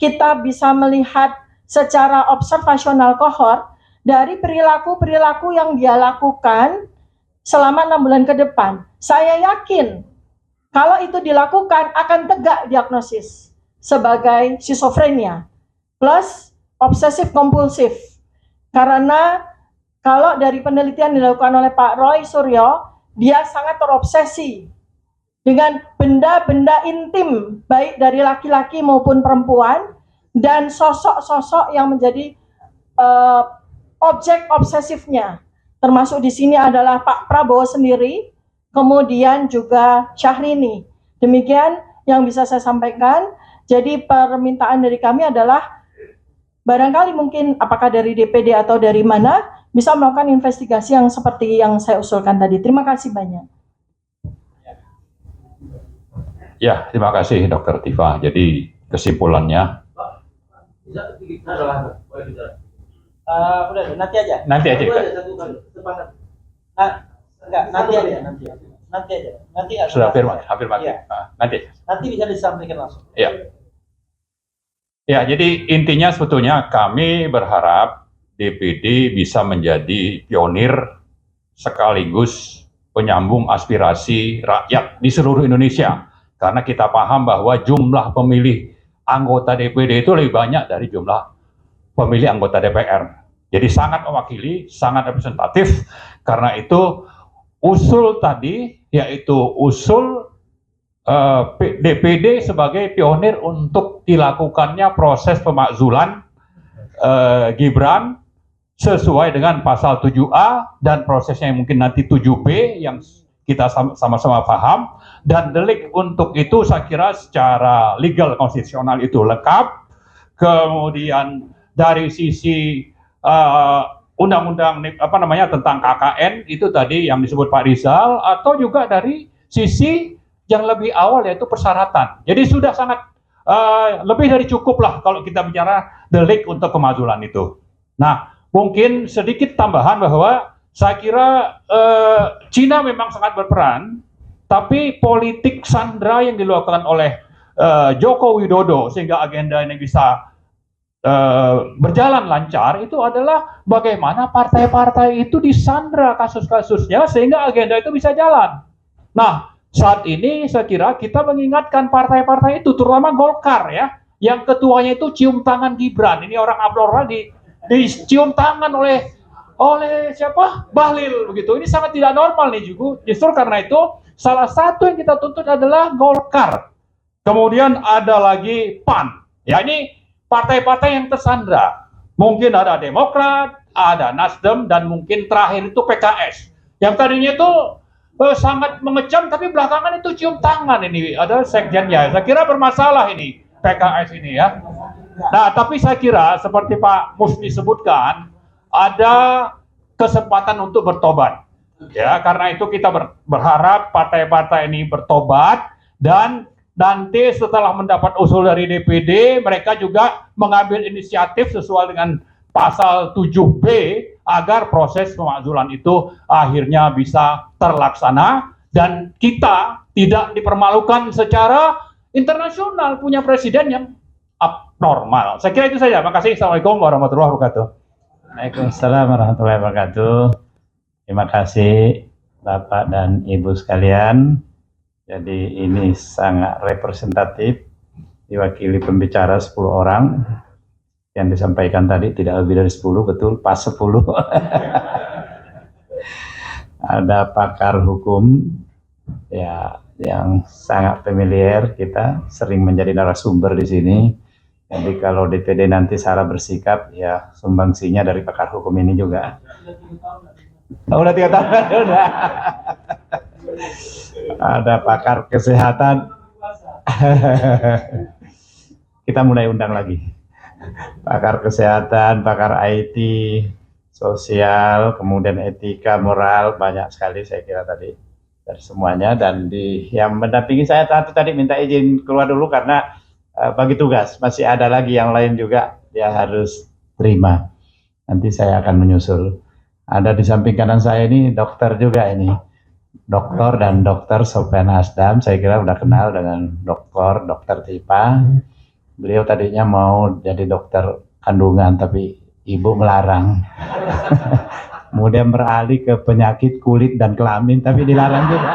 kita bisa melihat secara observasional kohort dari perilaku-perilaku yang dia lakukan selama 6 bulan ke depan. Saya yakin kalau itu dilakukan akan tegak diagnosis sebagai skizofrenia plus obsesif kompulsif. Karena kalau dari penelitian dilakukan oleh Pak Roy Suryo, dia sangat terobsesi dengan benda-benda intim, baik dari laki-laki maupun perempuan, dan sosok-sosok yang menjadi objek obsesifnya. Termasuk di sini adalah Pak Prabowo sendiri, kemudian juga Syahrini. Demikian yang bisa saya sampaikan. Jadi permintaan dari kami adalah barangkali mungkin apakah dari DPD atau dari mana bisa melakukan investigasi yang seperti yang saya usulkan tadi. Terima kasih banyak. Ya, terima kasih Dr. Tifa. Jadi kesimpulannya, udah nanti aja. Nanti aja. Nanti aja. Sudah hampir mati. Iya. Nanti. Nanti bisa disampaikan langsung. Ya. Ya, jadi intinya sebetulnya kami berharap DPD bisa menjadi pionir sekaligus penyambung aspirasi rakyat di seluruh Indonesia. Karena kita paham bahwa jumlah pemilih anggota DPD itu lebih banyak dari jumlah pemilih anggota DPR. Jadi sangat mewakili, sangat representatif. Karena itu usul tadi, yaitu usul DPD sebagai pionir untuk dilakukannya proses pemakzulan Gibran sesuai dengan pasal 7A dan prosesnya yang mungkin nanti 7B yang kita sama-sama paham, dan delik untuk itu saya kira secara legal konstitusional itu lengkap. Kemudian dari sisi undang-undang tentang KKN itu tadi yang disebut Pak Rizal, atau juga dari sisi yang lebih awal yaitu persyaratan. Jadi sudah sangat lebih dari cukup lah kalau kita bicara delik untuk pemakzulan itu. Nah, mungkin sedikit tambahan bahwa saya kira Cina memang sangat berperan, tapi politik sandra yang dilakukan oleh Joko Widodo sehingga agenda ini bisa berjalan lancar itu adalah bagaimana partai-partai itu disandra kasus-kasusnya sehingga agenda itu bisa jalan. Nah, saat ini saya kira kita mengingatkan partai-partai itu, terutama Golkar ya, yang ketuanya itu cium tangan Gibran. Ini orang abnormal dicium tangan oleh siapa? Bahlil begitu. Ini sangat tidak normal nih juga. Justru karena itu salah satu yang kita tuntut adalah Golkar. Kemudian ada lagi PAN. Ya, ini partai-partai yang tersandra. Mungkin ada Demokrat, ada Nasdem, dan mungkin terakhir itu PKS. Yang tadinya itu sangat mengecam, tapi belakangan itu cium tangan ini. Ada sekjennya. Saya kira bermasalah ini PKS ini ya. Nah, tapi saya kira seperti Pak Musni sebutkan, ada kesempatan untuk bertobat. Ya, karena itu kita berharap partai-partai ini bertobat, dan nanti setelah mendapat usul dari DPD, mereka juga mengambil inisiatif sesuai dengan pasal 7B agar proses pemakzulan itu akhirnya bisa terlaksana dan kita tidak dipermalukan secara internasional punya presiden yang abnormal. Saya kira itu saja. Terima kasih. Assalamualaikum warahmatullahi wabarakatuh. Waalaikumsalam warahmatullahi wabarakatuh. Terima kasih Bapak dan Ibu sekalian. Jadi ini sangat representatif, diwakili pembicara 10 orang. Yang disampaikan tadi tidak lebih dari 10, betul, pas 10. Ada pakar hukum ya yang sangat familiar, kita sering menjadi narasumber di sini. Jadi kalau DPD nanti salah bersikap, ya sumbangsinya dari pakar hukum ini juga. Oh, udah 3 tahun, udah. Ada pakar kesehatan. Kita mulai undang lagi. Pakar kesehatan, pakar IT, sosial, kemudian etika, moral, banyak sekali saya kira tadi dari semuanya. Dan yang mendampingi saya tadi minta izin keluar dulu karena bagi tugas, masih ada lagi yang lain juga dia harus terima. Nanti saya akan menyusul. Ada di samping kanan saya ini dokter juga ini, dokter dan dokter Sofian Asdam. Saya kira udah kenal dengan dokter Tifa. Beliau tadinya mau jadi dokter kandungan tapi ibu melarang. Kemudian beralih ke penyakit kulit dan kelamin tapi dilarang juga.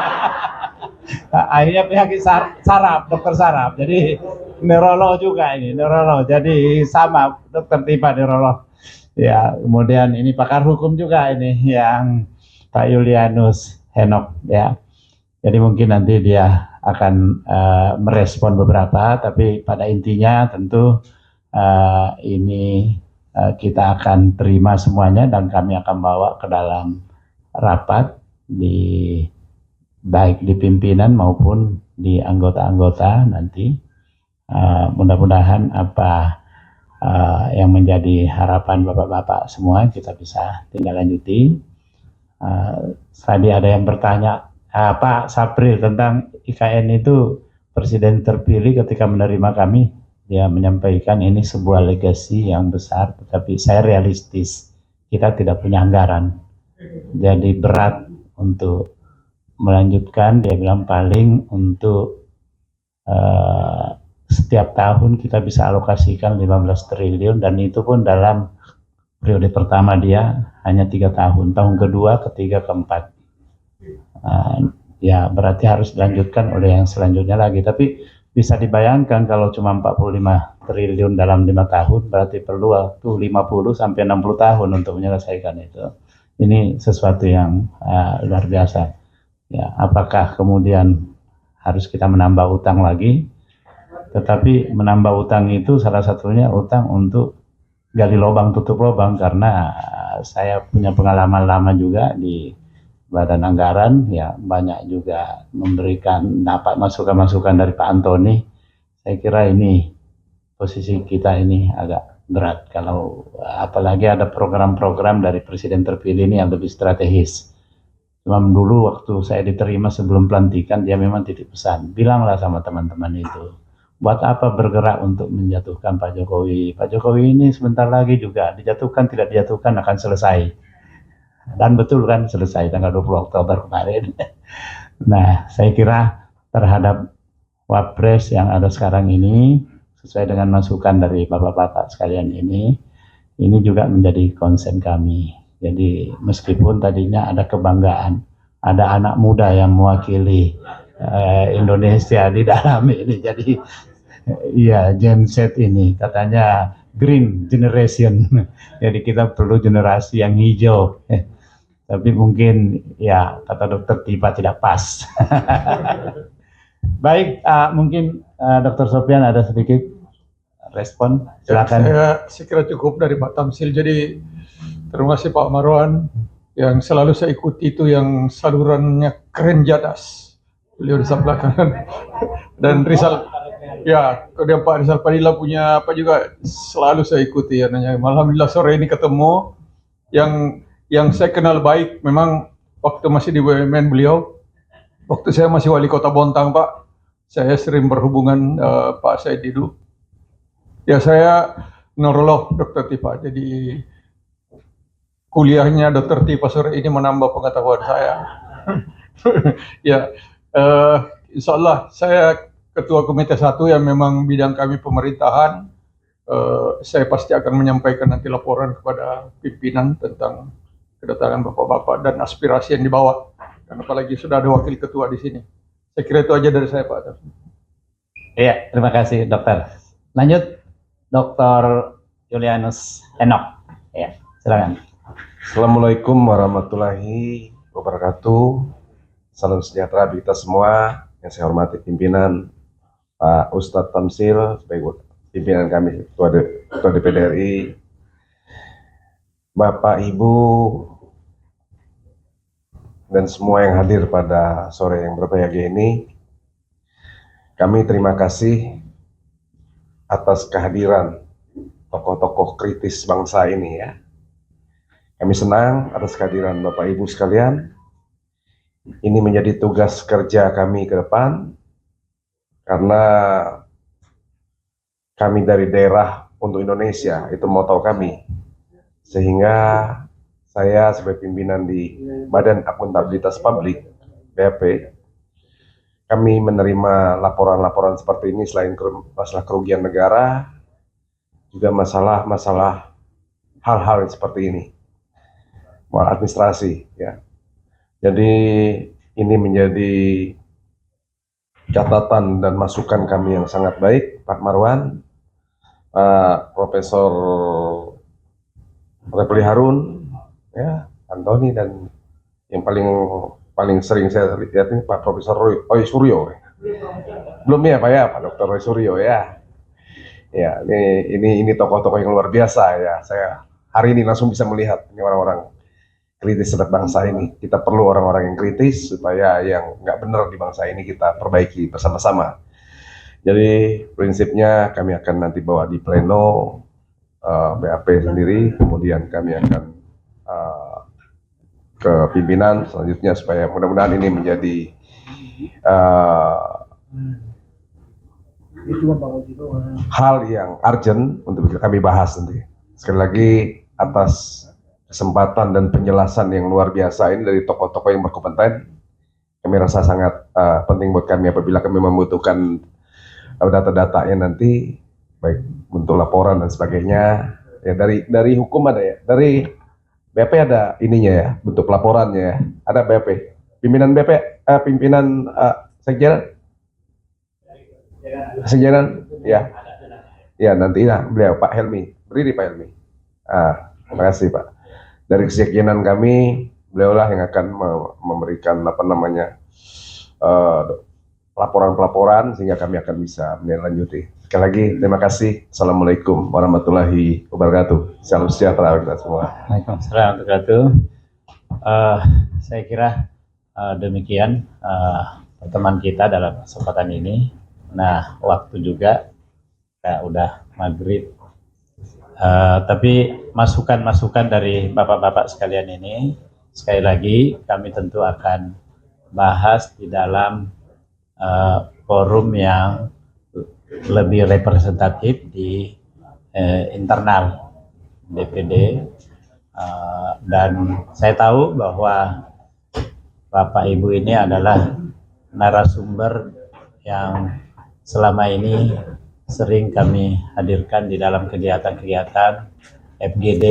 Akhirnya penyakit saraf, dokter saraf. Jadi neurolog juga ini, neurolog. Jadi sama dokter Tifa neurolog. Ya, kemudian ini pakar hukum juga ini yang Pak Julianus Henok ya. Jadi mungkin nanti dia akan merespon beberapa, tapi pada intinya tentu ini kita akan terima semuanya dan kami akan bawa ke dalam rapat baik di pimpinan maupun di anggota-anggota nanti. Mudah-mudahan apa yang menjadi harapan bapak-bapak semua kita bisa tindak lanjuti. Tadi ada yang bertanya, Pak Sapril, tentang IKN itu presiden terpilih ketika menerima kami, dia menyampaikan ini sebuah legasi yang besar, tetapi saya realistis, kita tidak punya anggaran, jadi berat untuk melanjutkan. Dia bilang paling untuk setiap tahun kita bisa alokasikan 15 triliun dan itu pun dalam periode pertama dia hanya 3 tahun, tahun kedua, ketiga, keempat. Ya berarti harus dilanjutkan oleh yang selanjutnya lagi, tapi bisa dibayangkan kalau cuma 45 triliun dalam 5 tahun berarti perlu waktu 50 sampai 60 tahun untuk menyelesaikan itu. Ini sesuatu yang luar biasa. Ya, apakah kemudian harus kita menambah utang lagi? Tetapi menambah utang itu salah satunya utang untuk gali lubang tutup lubang, karena saya punya pengalaman lama juga di Badan Anggaran, ya banyak juga memberikan dapat masukan-masukan dari Pak Antoni. Saya kira ini posisi kita ini agak berat kalau apalagi ada program-program dari presiden terpilih ini yang lebih strategis. Cuma dulu waktu saya diterima sebelum pelantikan dia memang titip pesan, bilanglah sama teman-teman itu, buat apa bergerak untuk menjatuhkan Pak Jokowi? Pak Jokowi ini sebentar lagi juga dijatuhkan, tidak dijatuhkan akan selesai. Dan betul kan selesai tanggal 20 Oktober kemarin. Nah, saya kira terhadap Wapres yang ada sekarang ini, sesuai dengan masukan dari bapak-bapak sekalian ini juga menjadi konsen kami. Jadi meskipun tadinya ada kebanggaan, ada anak muda yang mewakili Indonesia di dalam ini. Jadi iya, Gen Z ini katanya green generation. Jadi kita perlu generasi yang hijau. Tapi mungkin ya kata dokter Tipa tidak pas. Baik, mungkin Dr. Sofyan ada sedikit respon. Silakan. Saya kira cukup dari Pak Tamsil. Jadi terima kasih Pak Marwan, yang selalu saya ikuti itu yang salurannya keren jadas. Beliau di sebelah kanan. Dan Rizal, ya, kemudian Pak Rizal Padilla punya apa juga selalu saya ikuti. Ya, alhamdulillah sore ini ketemu yang saya kenal baik. Memang waktu masih di BUMN beliau, waktu saya masih wali kota Bontang Pak, saya sering berhubungan Pak Said Didu. Ya saya neurolog Dr. Tipa, jadi kuliahnya Dr. Tipa sore ini menambah pengetahuan saya. Ya, insya Allah saya ketua komite 1 yang memang bidang kami pemerintahan. Saya pasti akan menyampaikan nanti laporan kepada pimpinan tentang kedatangan bapak-bapak dan aspirasi yang dibawa. Dan apalagi sudah ada wakil ketua di sini. Saya kira itu aja dari saya, Pak. Iya, terima kasih dokter. Lanjut, Dr. Julianus Enoch. Ya, silakan. Assalamualaikum warahmatullahi wabarakatuh. Salam sejahtera bagi kita semua. Yang saya hormati pimpinan Pak Ustadz Tamsil sebagai pimpinan kami Ketua DPD RI, Bapak Ibu dan semua yang hadir pada sore yang berbahagia ini. Kami terima kasih atas kehadiran tokoh-tokoh kritis bangsa ini ya. Kami senang atas kehadiran Bapak Ibu sekalian. Ini menjadi tugas kerja kami ke depan, karena kami dari daerah untuk Indonesia, itu moto kami. Sehingga saya sebagai pimpinan di Badan Akuntabilitas Publik, BAP, kami menerima laporan-laporan seperti ini selain masalah kerugian negara, juga masalah hal-hal seperti ini. Maladministrasi ya. Jadi ini menjadi catatan dan masukan kami yang sangat baik, Pak Marwan, Pak Profesor Refli Harun, ya, Antoni, dan yang paling sering saya lihat ini Pak Profesor Roy Suryo. Belum ya Pak ya, Pak Dr. Roy Suryo ya. Ya, ini tokoh-tokoh yang luar biasa ya. Saya hari ini langsung bisa melihat ini orang-orang kritis terhadap bangsa ini. Kita perlu orang-orang yang kritis supaya yang nggak benar di bangsa ini kita perbaiki bersama-sama. Jadi prinsipnya kami akan nanti bawa di pleno BAP sendiri, kemudian kami akan ke pimpinan selanjutnya supaya mudah-mudahan ini menjadi hal yang urgent untuk kami bahas nanti. Sekali lagi atas kesempatan dan penjelasan yang luar biasa ini dari tokoh-tokoh yang berkompeten, kami rasa sangat penting buat kami apabila kami membutuhkan data-datanya nanti, baik untuk laporan dan sebagainya. Ya dari hukum ada ya, dari BP ada ininya ya, bentuk laporannya ya, ada BP, pimpinan BP, pimpinan sekjenan, ya, ya nanti beliau Pak Helmi, berdiri Pak Helmi. Terima kasih Pak. Dari kesekjenan kami, beliaulah yang akan memberikan laporan-pelaporan sehingga kami akan bisa menindaklanjuti. Sekali lagi terima kasih. Assalamualaikum warahmatullahi wabarakatuh. Salam sejahtera kita semua. Waalaikumsalam warahmatullahi wabarakatuh. Saya kira demikian pertemuan kita dalam kesempatan ini. Nah, waktu juga udah maghrib. Tapi masukan-masukan dari bapak-bapak sekalian ini, sekali lagi kami tentu akan bahas di dalam forum yang lebih representatif di internal DPD, dan saya tahu bahwa Bapak Ibu ini adalah narasumber yang selama ini sering kami hadirkan di dalam kegiatan-kegiatan FGD,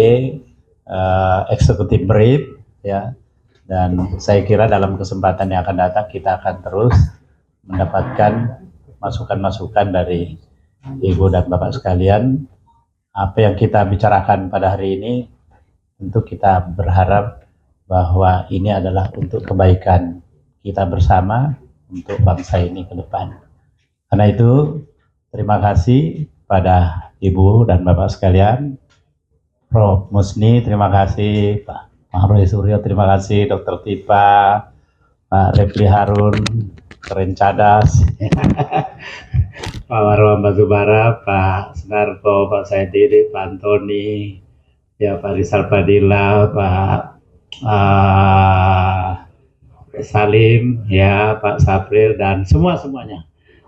Executive Brief, ya. Dan saya kira dalam kesempatan yang akan datang kita akan terus mendapatkan masukan-masukan dari Ibu dan Bapak sekalian. Apa yang kita bicarakan pada hari ini tentu kita berharap bahwa ini adalah untuk kebaikan kita bersama untuk bangsa ini ke depan. Karena itu terima kasih pada Ibu dan Bapak sekalian. Prof. Musni, terima kasih. Pak Mahrul Suryo, terima kasih. Dr. Tipa, Pak Refli Harun, keren cadas. Pak Marwan Batubara, Pak Sunarko, Pak Saidiri, Pak Antoni, ya Pak Rizal Padilla, Pak Salim, ya Pak Sapril, dan semuanya.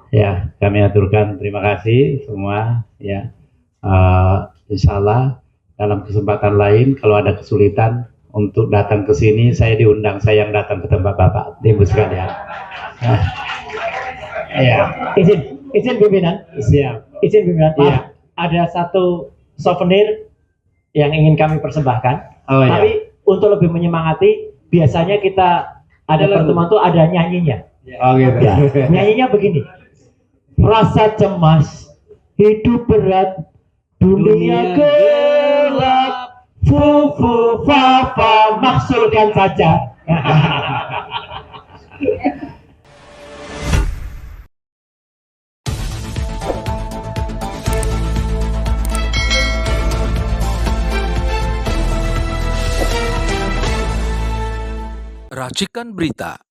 Ya, kami aturkan terima kasih semua. Ya, insya Allah dalam kesempatan lain kalau ada kesulitan untuk datang ke sini, saya diundang, saya yang datang ke tempat Bapak, Ibu sekalian. Nah, ya, izin pimpinan. Siap. Izin pimpinan. Iya. Ada satu souvenir yang ingin kami persembahkan. Oh, tapi iya, untuk lebih menyemangati, biasanya kita ada pertemuan itu ada nyanyinya. Oh gitu. Ya, nyanyinya begini. Rasa cemas, hidup berat, dunia gelap, fufu fafa, maksulkan saja. Racikan Berita